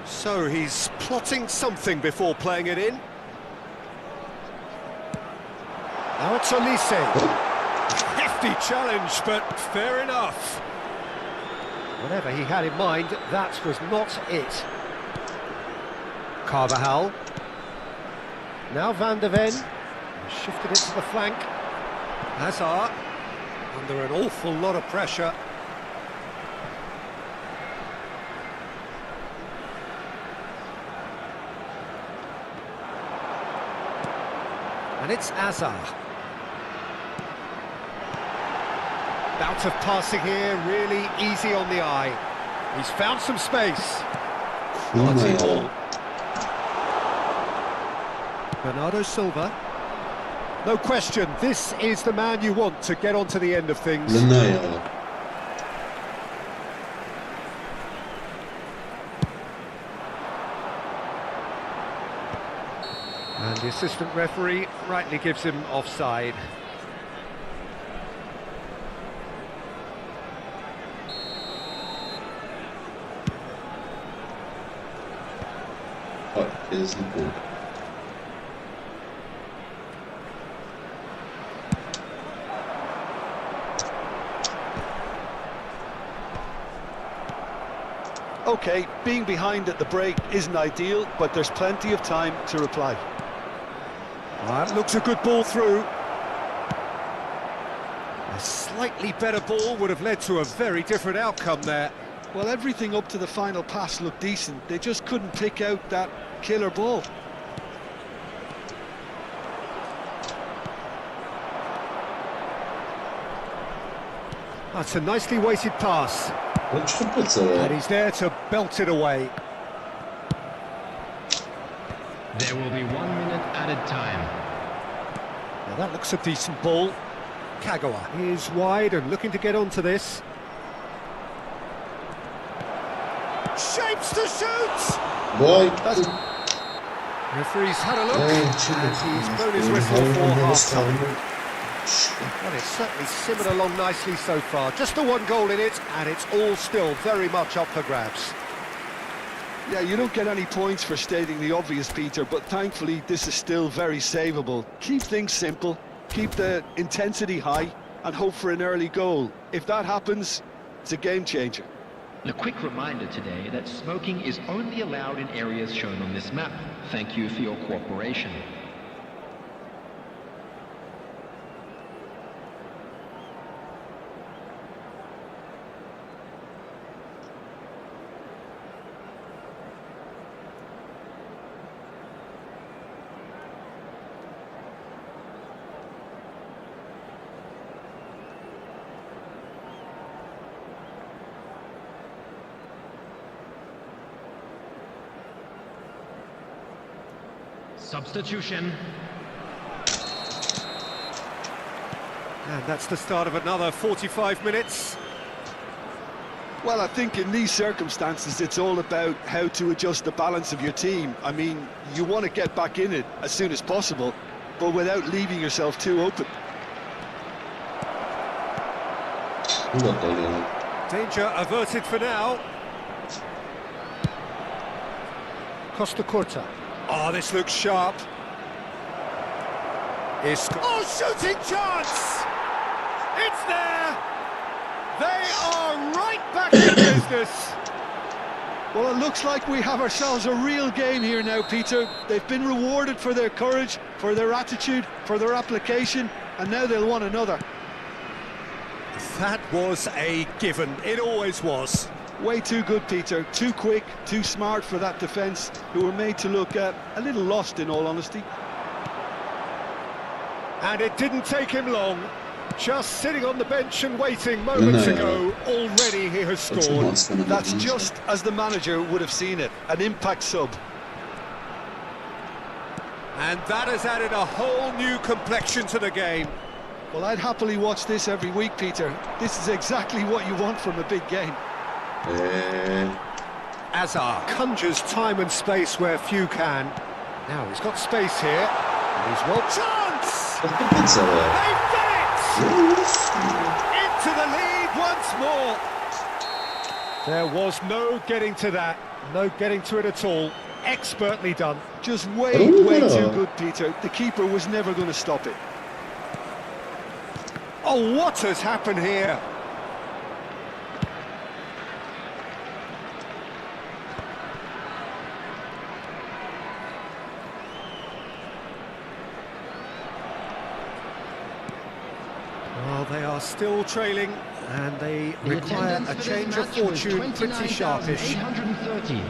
So he's plotting something before playing it in. Now it's Olise. Hefty challenge, but fair enough. Whatever he had in mind, that was not it. Carvajal. Now Van der Ven. Shifted it to the flank. Hazard. Under an awful lot of pressure. And it's Azar. Bout of passing here, really easy on the eye. He's found some space. Quality ball. Bernardo Silva. No question, this is the man you want to get onto the end of things. And the assistant referee rightly gives him offside. Okay, being behind at the break isn't ideal, but there's plenty of time to reply. That looks a good ball through. A slightly better ball would have led to a very different outcome there. Well, everything up to the final pass looked decent. They just couldn't pick out that killer ball. That's a nicely weighted pass. And he's there to belt it away. There will be 1 minute added time. Now that looks a decent ball. Kagawa is wide and looking to get onto this. Shapes to shoot! Boy, Referee's had a look, and he's blown his whistle for half-time. Well, it's certainly simmered along nicely so far. Just the one goal in it, and it's all still very much up for grabs. Yeah, you don't get any points for stating the obvious, Peter, but thankfully this is still very savable. Keep things simple, keep the intensity high, and hope for an early goal. If that happens, it's a game changer. A quick reminder today that smoking is only allowed in areas shown on this map. Thank you for your cooperation. Substitution. And that's the start of another 45 minutes. Well, I think in these circumstances, it's all about how to adjust the balance of your team. I mean, you want to get back in it as soon as possible, but without leaving yourself too open. Danger averted for now. Costa Corta. Oh, this looks sharp. Oh, shooting chance! It's there! They are right back in business! Well, it looks like we have ourselves a real game here now, Peter. They've been rewarded for their courage, for their attitude, for their application, and now they'll want another. That was a given. It always was. Way too good, Peter. Too quick, too smart for that defence, who were made to look a little lost, in all honesty. And it didn't take him long. Just sitting on the bench and waiting moments ago, already he has scored. That's just as the manager would have seen it, an impact sub. And that has added a whole new complexion to the game. Well, I'd happily watch this every week, Peter. This is exactly what you want from a big game. Azar conjures time and space where few can. Now he's got space here. And he's well chance! They've done it! Into the lead once more. There was no getting to that. No getting to it at all. Expertly done. Just way too good, Peter. The keeper was never going to stop it. Oh, what has happened here? Well, they are still trailing, and they require a change of fortune pretty sharpish. 830.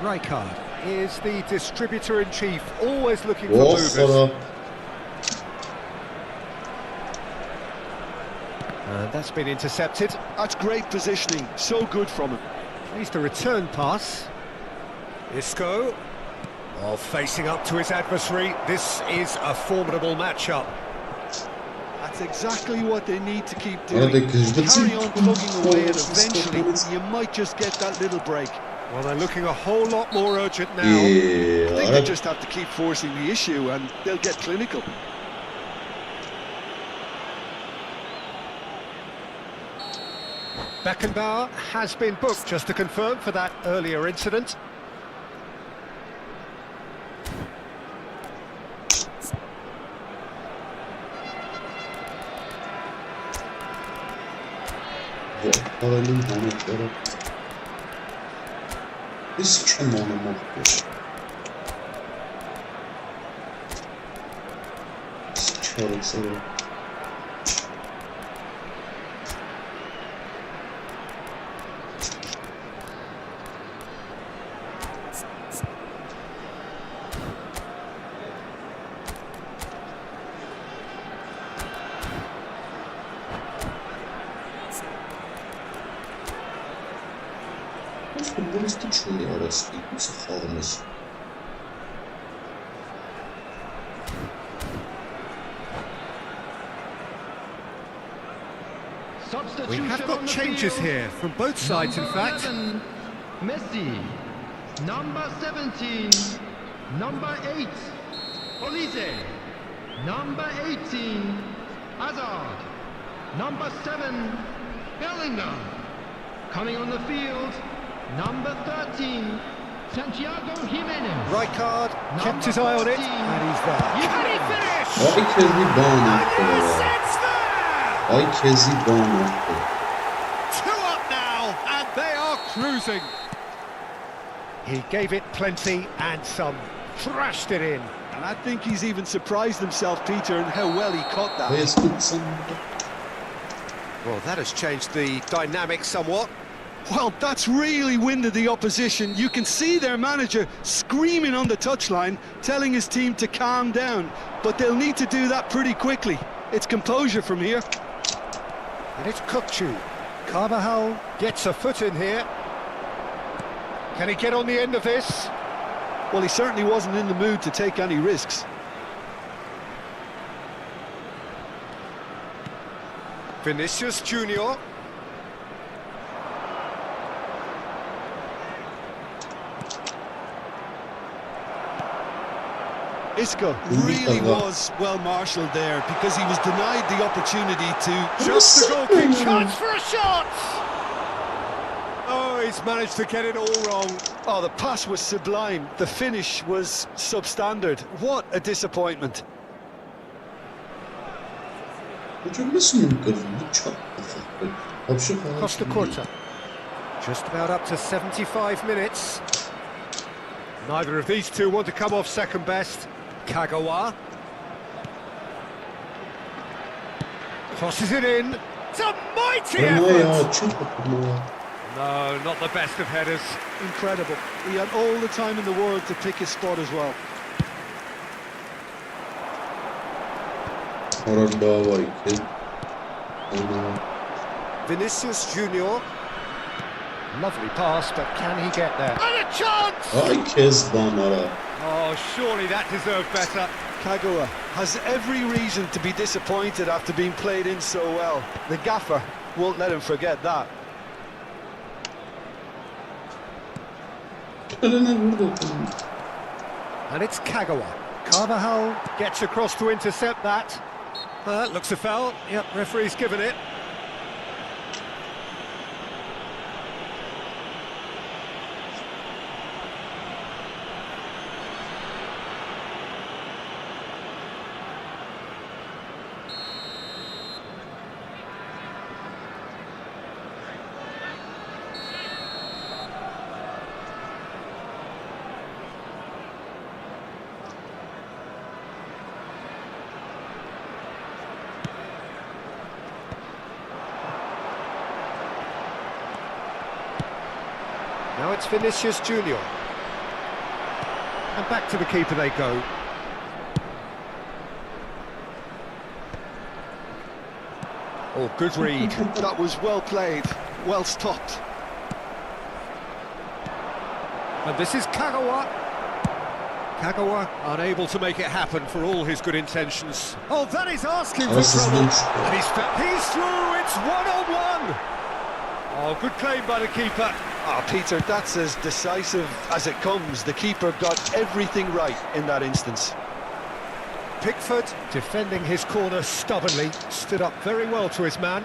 Rijkaard is the distributor-in-chief, always looking for movers. And that's been intercepted. That's great positioning, so good from him. Needs the return pass. Isco, while facing up to his adversary. This is a formidable matchup. That's exactly what they need to keep doing. Carry on plugging away, and eventually you might just get that little break. Well, they're looking a whole lot more urgent now. I think they just have to keep forcing the issue and they'll get clinical. Beckenbauer has been booked, just to confirm, for that earlier incident. futbolist için ya arası gitmesi kalmaz. We have got changes here from both sides, in fact. Messi, number 17, number 8, Olise, number 18, Hazard, number 7, Bellingham. Coming on the field, number 13, Santiago Jimenez. Right card, kept his eye on it, and he's there. Can he finish? Ay kezi bana Yes, it's there! Ay kezi bana. 2 up now, and they are cruising. He gave it plenty and some, thrashed it in. And I think he's even surprised himself, Peter, in how well he caught that. Well, that has changed the dynamic somewhat. Well, that's really winded the opposition. You can see their manager screaming on the touchline, telling his team to calm down. But they'll need to do that pretty quickly. It's composure from here. And it's Kukçu. Carvajal gets a foot in here. Can he get on the end of this? Well, he certainly wasn't in the mood to take any risks. Vinicius Junior. Isco really was well marshalled there because he was denied the opportunity to... Just the goalkeeper, chance for a shot! Oh, he's managed to get it all wrong. Oh, the pass was sublime. The finish was substandard. What a disappointment. Costa Curta. Just about up to 75 minutes. Neither of these two want to come off second best. Kagawa. Crosses it in. It's a mighty effort! No, not the best of headers. Incredible. He had all the time in the world to pick his spot as well. Vinicius Junior. Lovely pass, but can he get there? And a chance! Oh, surely that deserved better. Kagawa has every reason to be disappointed after being played in so well. The gaffer won't let him forget that. And it's Kagawa. Carvajal gets across to intercept that. Looks a foul. Yep, referee's given it. Now it's Vinicius Junior. And back to the keeper they go. Oh, good read. That was well played, well stopped. And this is Kagawa. Kagawa unable to make it happen for all his good intentions. Oh, that is asking for trouble. And he's through, it's 1-on-1. Oh, good claim by the keeper. Ah, Peter, that's as decisive as it comes. The keeper got everything right in that instance. Pickford, defending his corner stubbornly, stood up very well to his man.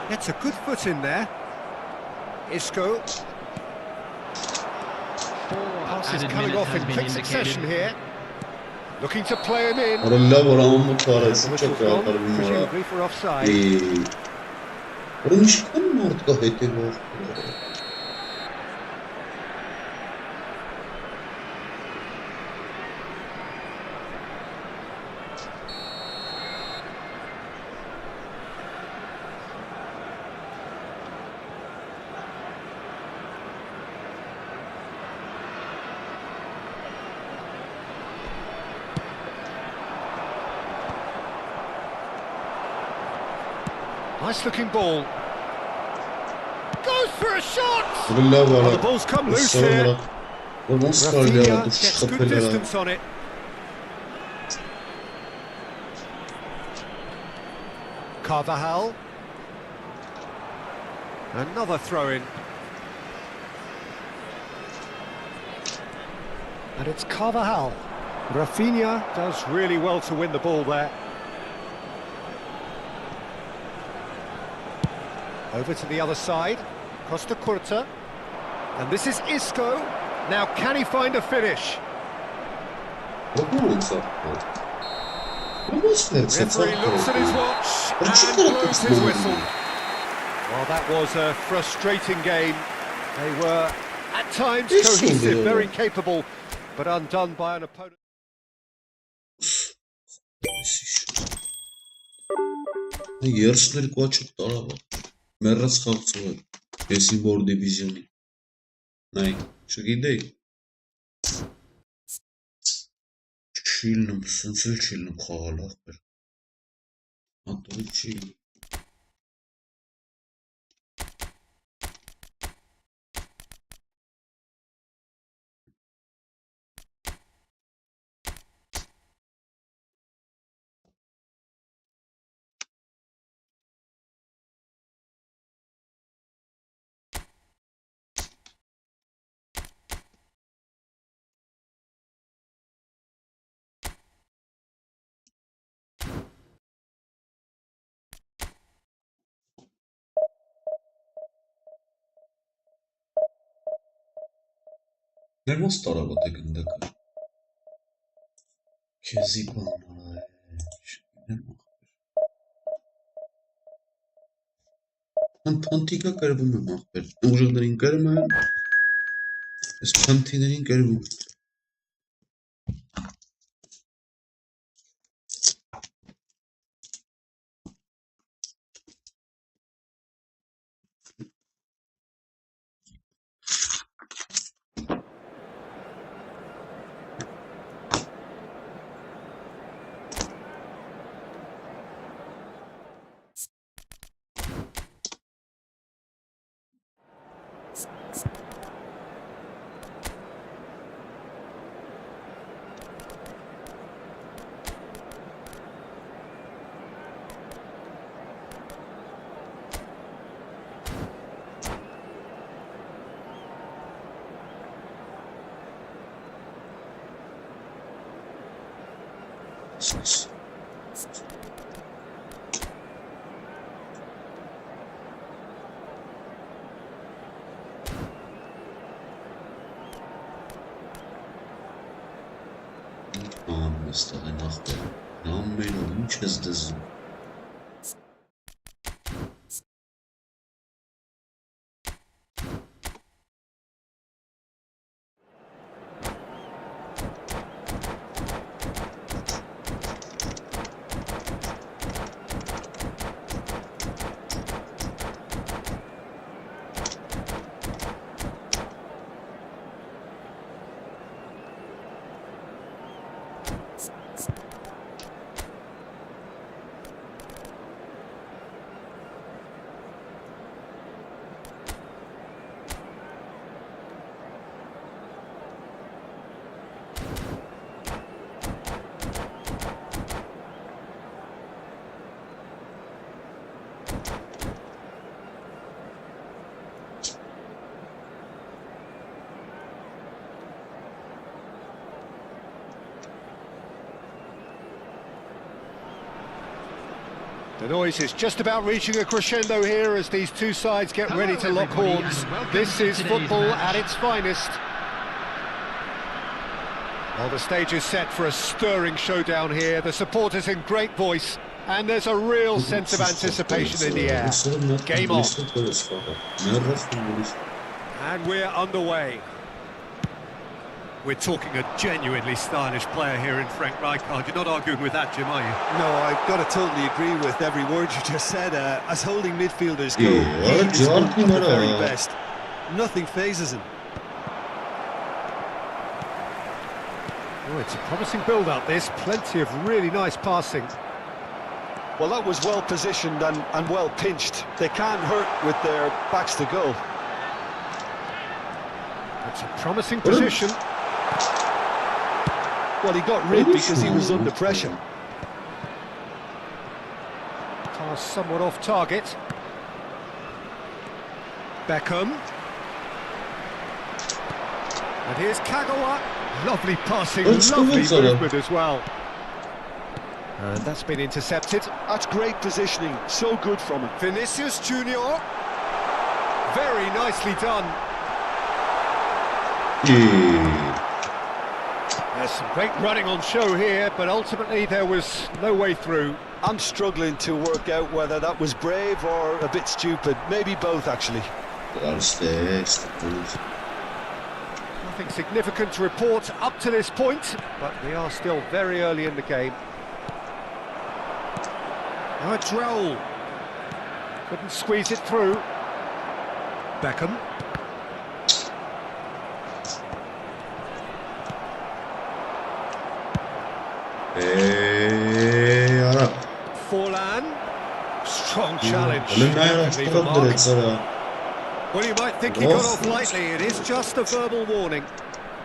Gets a good foot in there. Isco. Pass is coming off in quick succession here. Looking to play him in. Presumably for offside. Nice looking ball. Goes for a shot! Oh, the ball's come loose here. Rafinha gets good distance on it. Carvajal. Another throw-in. And it's Carvajal. Rafinha does really well to win the ball there. Over to the other side. Costa Curta. And this is Isco. Now, can he find a finish? Referee looks at his watch and blows his whistle. Well, that was a frustrating game. They were, at times, cohesive, very capable, but undone by an opponent. Yarışları çok daha var. Merras kalktılar. Resim bor divizyonu. Nay, şu gidey. Çilnim, sınsil çilnim kağalak bir. Hatta çilnim. Ne nasıl araba tekinde kır? Kezi bana. Ne mi? Ben pantika karabım mı akber? Ucunların karma. Es pantilerin karabım. Stellen achter. Naam bij de lunches des. The noise is just about reaching a crescendo here as these two sides get ready to lock horns. This is football at its finest. Well, the stage is set for a stirring showdown here. The supporters in great voice, and there's a real sense of anticipation in the air. Game on. And we're underway. We're talking a genuinely stylish player here in Frank Rijkaard. You're not arguing with that, Jim, are you? No, I've got to totally agree with every word you just said. As holding midfielders go, he is one of the very best. Nothing phases him. Oh, it's a promising build-up, this. Plenty of really nice passing. Well, that was well positioned and well pinched. They can't hurt with their backs to goal. It's a promising position. Well, he got rid because he was under pressure. Pass somewhat off target. Beckham. And here's Kagawa. Lovely passing, lovely movement as well. And that's been intercepted. That's great positioning, so good from him. Vinicius Junior. Very nicely done. There's some great running on show here, but ultimately there was no way through. I'm struggling to work out whether that was brave or a bit stupid. Maybe both, actually. Nothing significant to report up to this point, but we are still very early in the game. Now it's Raul. Couldn't squeeze it through. Beckham. Forlan. Strong challenge. Well, you might think he got off lightly. It is just a verbal warning.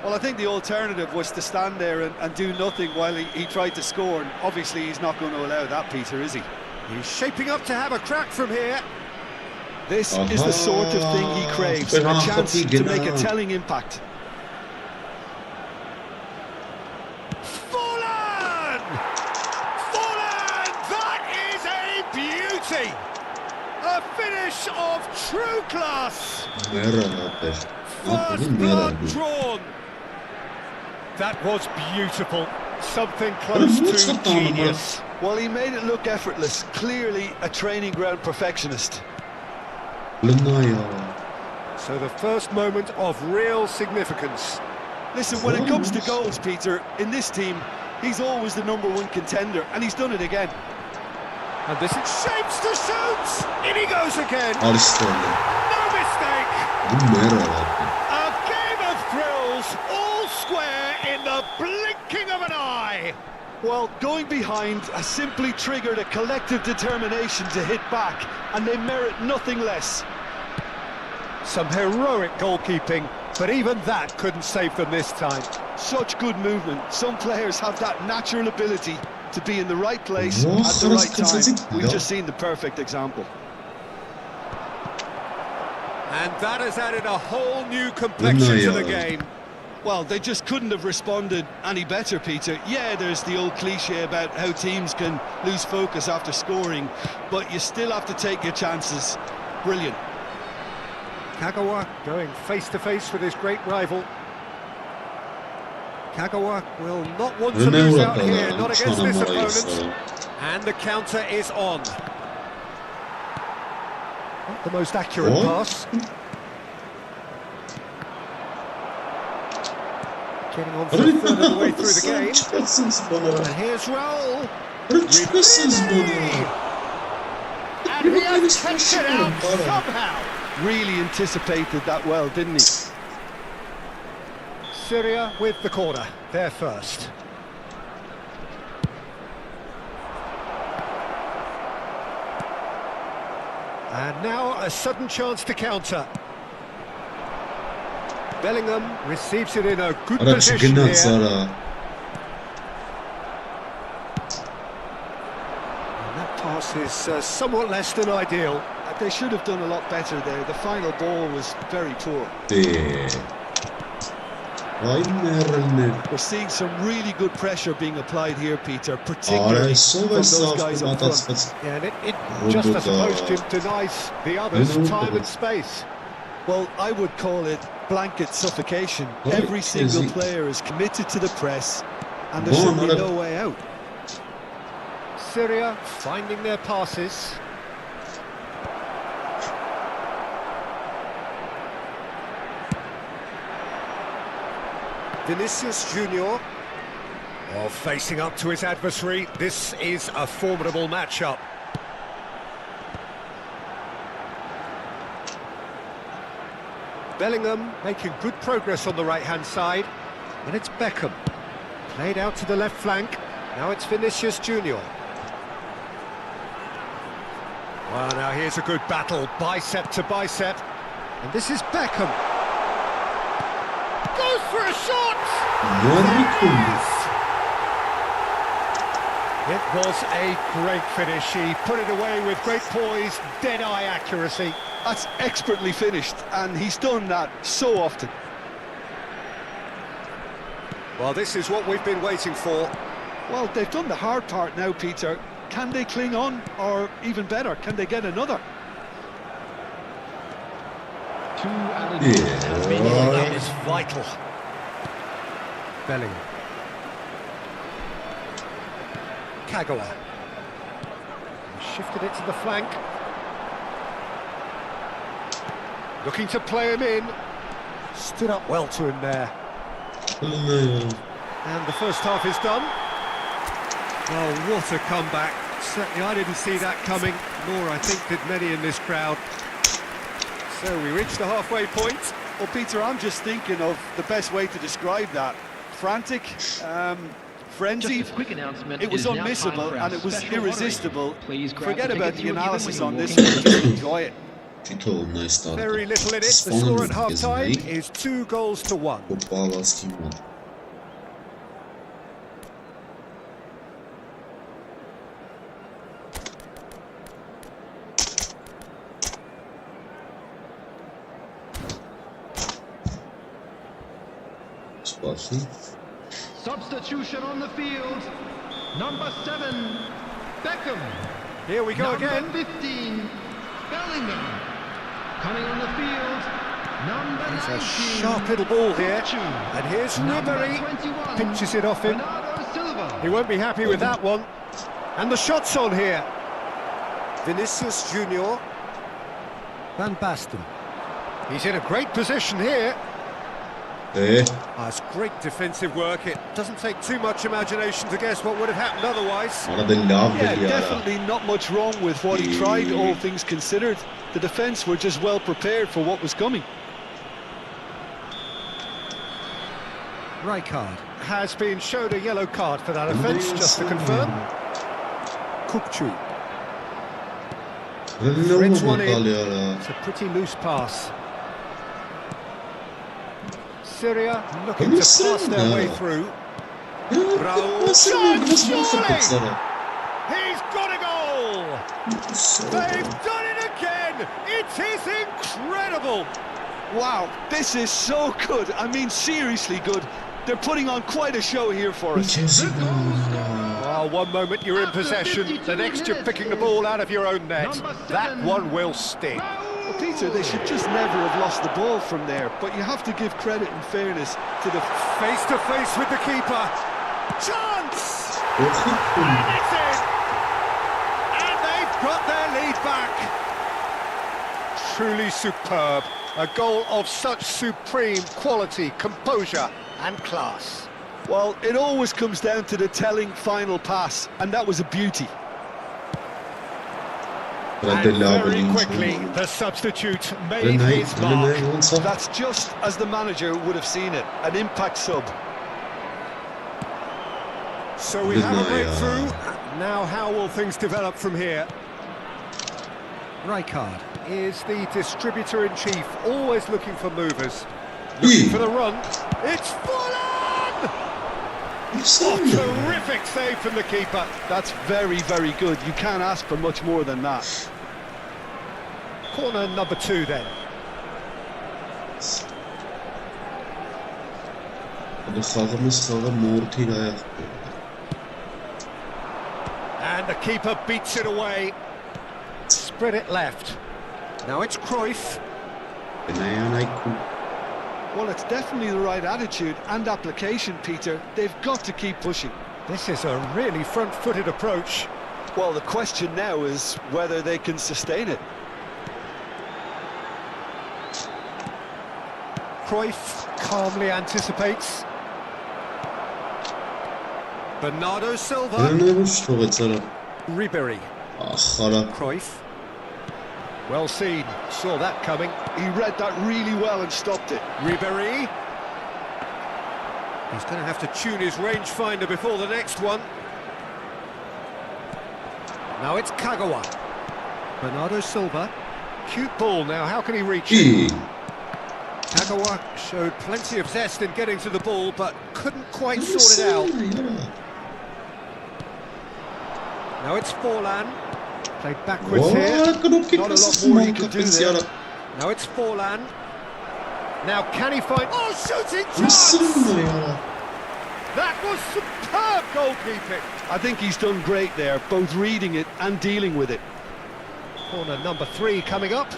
Well, I think the alternative was to stand there and do nothing while he tried to score. And obviously, he's not going to allow that, Peter, is he? He's shaping up to have a crack from here. This is the sort of thing he craves, a chance to make a telling impact. Forlan! Forlan! That is a beauty! A finish of true class! First blood drawn! That was beautiful. Something close to genius. Well, he made it look effortless. Clearly a training ground perfectionist. So the first moment of real significance. Listen, when it comes to goals, Peter, in this team, he's always the #1 contender, and he's done it again. And this is shapes to shoot! In he goes again! No mistake! A game of thrills, all square in the blinking of an eye! Well, going behind has simply triggered a collective determination to hit back, and they merit nothing less. Some heroic goalkeeping, but even that couldn't save them this time. Such good movement. Some players have that natural ability to be in the right place at the right time. We've just seen the perfect example. And that has added a whole new complexion to the game. Well, they just couldn't have responded any better, Peter. Yeah, there's the old cliche about how teams can lose focus after scoring, but you still have to take your chances. Brilliant. Kagawa going face-to-face with his great rival. Kagawa will not want to lose out here, not against this opponent. And the counter is on. Not the most accurate pass. Getting on for a third of the way through the game. And here's Raul. And he has kept it out somehow. Really anticipated that well, didn't he? Syria with the corner, there first. And now a sudden chance to counter. Bellingham receives it in a good position here. And that pass is somewhat less than ideal. They should have done a lot better there. The final ball was very poor. We're seeing some really good pressure being applied here, Peter, particularly from those guys up front. Yeah, and it just, I suppose, Jim, denies the others time and space. Well, I would call it blanket suffocation. Every single player is committed to the press, and there's simply no way out. Syria finding their passes. Vinicius Junior, facing up to his adversary. This is a formidable matchup. Bellingham making good progress on the right-hand side. And it's Beckham. Played out to the left flank. Now it's Vinicius Junior. Well, now here's a good battle, bicep to bicep. And this is Beckham. Goes for a shot! It was a great finish. He put it away with great poise, dead-eye accuracy. That's expertly finished, and he's done that so often. Well, this is what we've been waiting for. Well, they've done the hard part now, Peter. Can they cling on, or even better, can they get another? That was vital. Bellingham. Kagawa. He shifted it to the flank. Looking to play him in. Stood up well to him there. And the first half is done. Oh, what a comeback. Certainly I didn't see that coming, nor I think did many in this crowd. So we reached the halfway point. Well, Peter, I'm just thinking of the best way to describe that. Frantic, frenzied. Just a quick announcement. It was is now unmissable time for and our it was special irresistible. Please grab Forget the about tickets the you were given analysis when on you this walked one, just enjoy it. Very little in it. The score at half-time is 2-1. Substitution on the field. Number 7, Beckham. Here we go again. Number 15, Bellingham. Coming on the field, number 19. It's a sharp little ball here. And here's Ribery. Pinches it off him. He won't be happy with that one. And the shot's on here. Vinicius Junior. Van Basten. He's in a great position here. It's great defensive work. It doesn't take too much imagination to guess what would have happened otherwise. Yeah, definitely not much wrong with what he tried, all things considered. The defence were just well prepared for what was coming. Rijkaard has been showed a yellow card for that offence, just to confirm. Kukçu. Threads one in. It's a pretty loose pass. Syria looking to pass their way through. Raul. He's got a goal! They've done it again! It is incredible! Wow, this is so good. I mean, seriously good. They're putting on quite a show here for us. Well, one moment you're in possession, the next you're picking the ball out of your own net. That one will sting. Well, Peter, they should just never have lost the ball from there, but you have to give credit and fairness to the face-to-face with the keeper. Chance! And it's in! And they've got their lead back. Truly superb. A goal of such supreme quality, composure and class. Well, it always comes down to the telling final pass, and that was a beauty. And very quickly, the substitute made his mark. That's just as the manager would have seen it, an impact sub. So we have a breakthrough. Now how will things develop from here? Rijkaard is the distributor-in-chief, always looking for movers. Looking for the run. It's full on! Oh, terrific save from the keeper. That's very, very good. You can't ask for much more than that. Corner number 2 then. And the keeper beats it away. Spread it left. Now it's Cruyff. Well, it's definitely the right attitude and application, Peter. They've got to keep pushing. This is a really front-footed approach. Well, the question now is whether they can sustain it. Cruyff calmly anticipates. Bernardo Silva. Ribery. Cruyff. Well seen, saw that coming. He read that really well and stopped it. Ribery. He's going to have to tune his rangefinder before the next one. Now it's Kagawa. Bernardo Silva. Cute ball now, how can he reach it? Kagawa showed plenty of zest in getting to the ball, but couldn't quite sort it out. Now it's Forlan. Played backwards here. Not a lot more he could do there. Now it's Forlan. Now can he find... Oh, shooting chance! That was superb goalkeeping. I think he's done great there, both reading it and dealing with it. Corner number 3 coming up.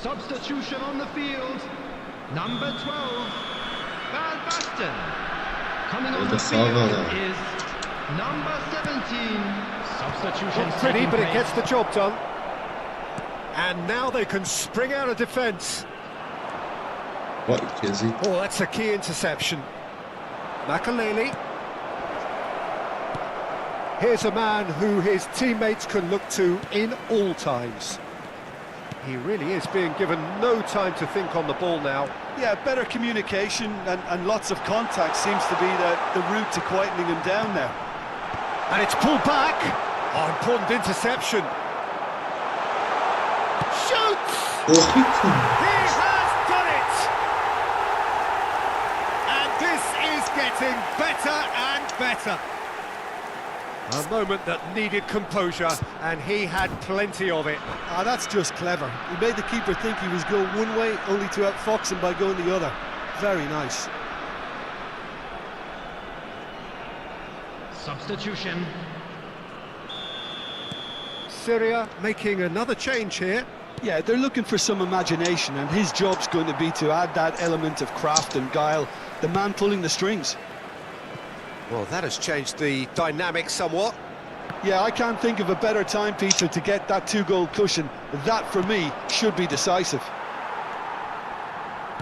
Substitution on the field, number 12, Van Basten. Coming on the field is number 17. Substitution. Not pretty, but it gets the job done. And now they can spring out of defence. What is he? Oh, that's a key interception. Makaleli. Here's a man who his teammates can look to in all times. He really is being given no time to think on the ball now. Yeah, better communication and lots of contact seems to be the route to quietening him down now. And it's pulled back. Oh, important interception. Shoots! He has done it! And this is getting better and better. A moment that needed composure, and he had plenty of it. Ah, that's just clever. He made the keeper think he was going one way, only to outfox him by going the other. Very nice. Substitution. Syria making another change here. Yeah, they're looking for some imagination, and his job's going to be to add that element of craft and guile, the man pulling the strings. Well, that has changed the dynamic somewhat. Yeah, I can't think of a better time, Peter, to get that 2-goal cushion. That, for me, should be decisive.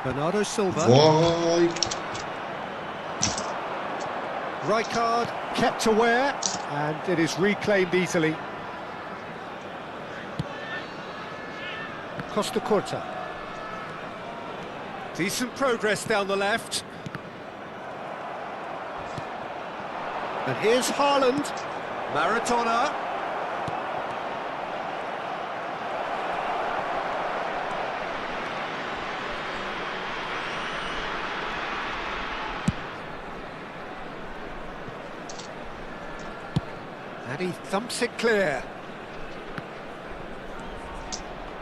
Bernardo Silva. Why? Rijkaard kept aware, and it is reclaimed easily. Costa Curta. Decent progress down the left. And here's Haaland. Maradona. And he thumps it clear.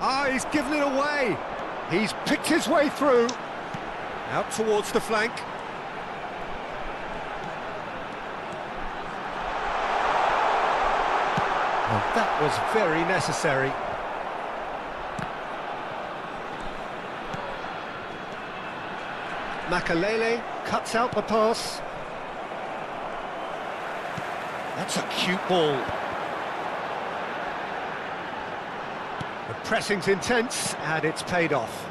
Ah, he's given it away. He's picked his way through. Out towards the flank. Well, that was very necessary. Makaleli cuts out the pass. That's a cute ball. The pressing's intense, and it's paid off.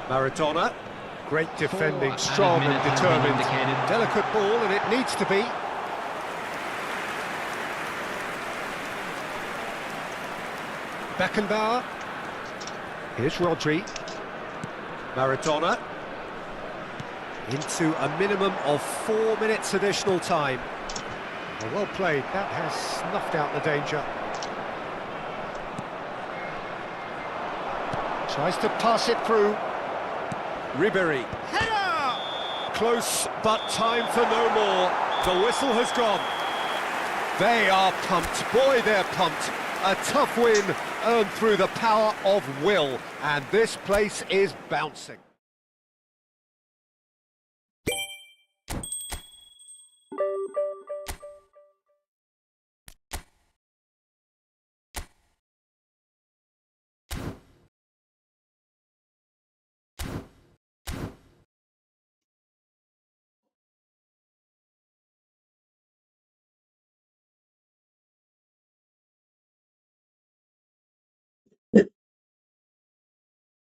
Maradona, great defending, strong and determined. Delicate ball, and it needs to be. Beckenbauer. Here's Rodri. Maradona. Into a minimum of 4 minutes additional time. Well played, that has snuffed out the danger. Tries to pass it through. Ribéry. Header! Close, but time for no more. The whistle has gone. They are pumped. Boy, they're pumped. A tough win earned through the power of will, and this place is bouncing.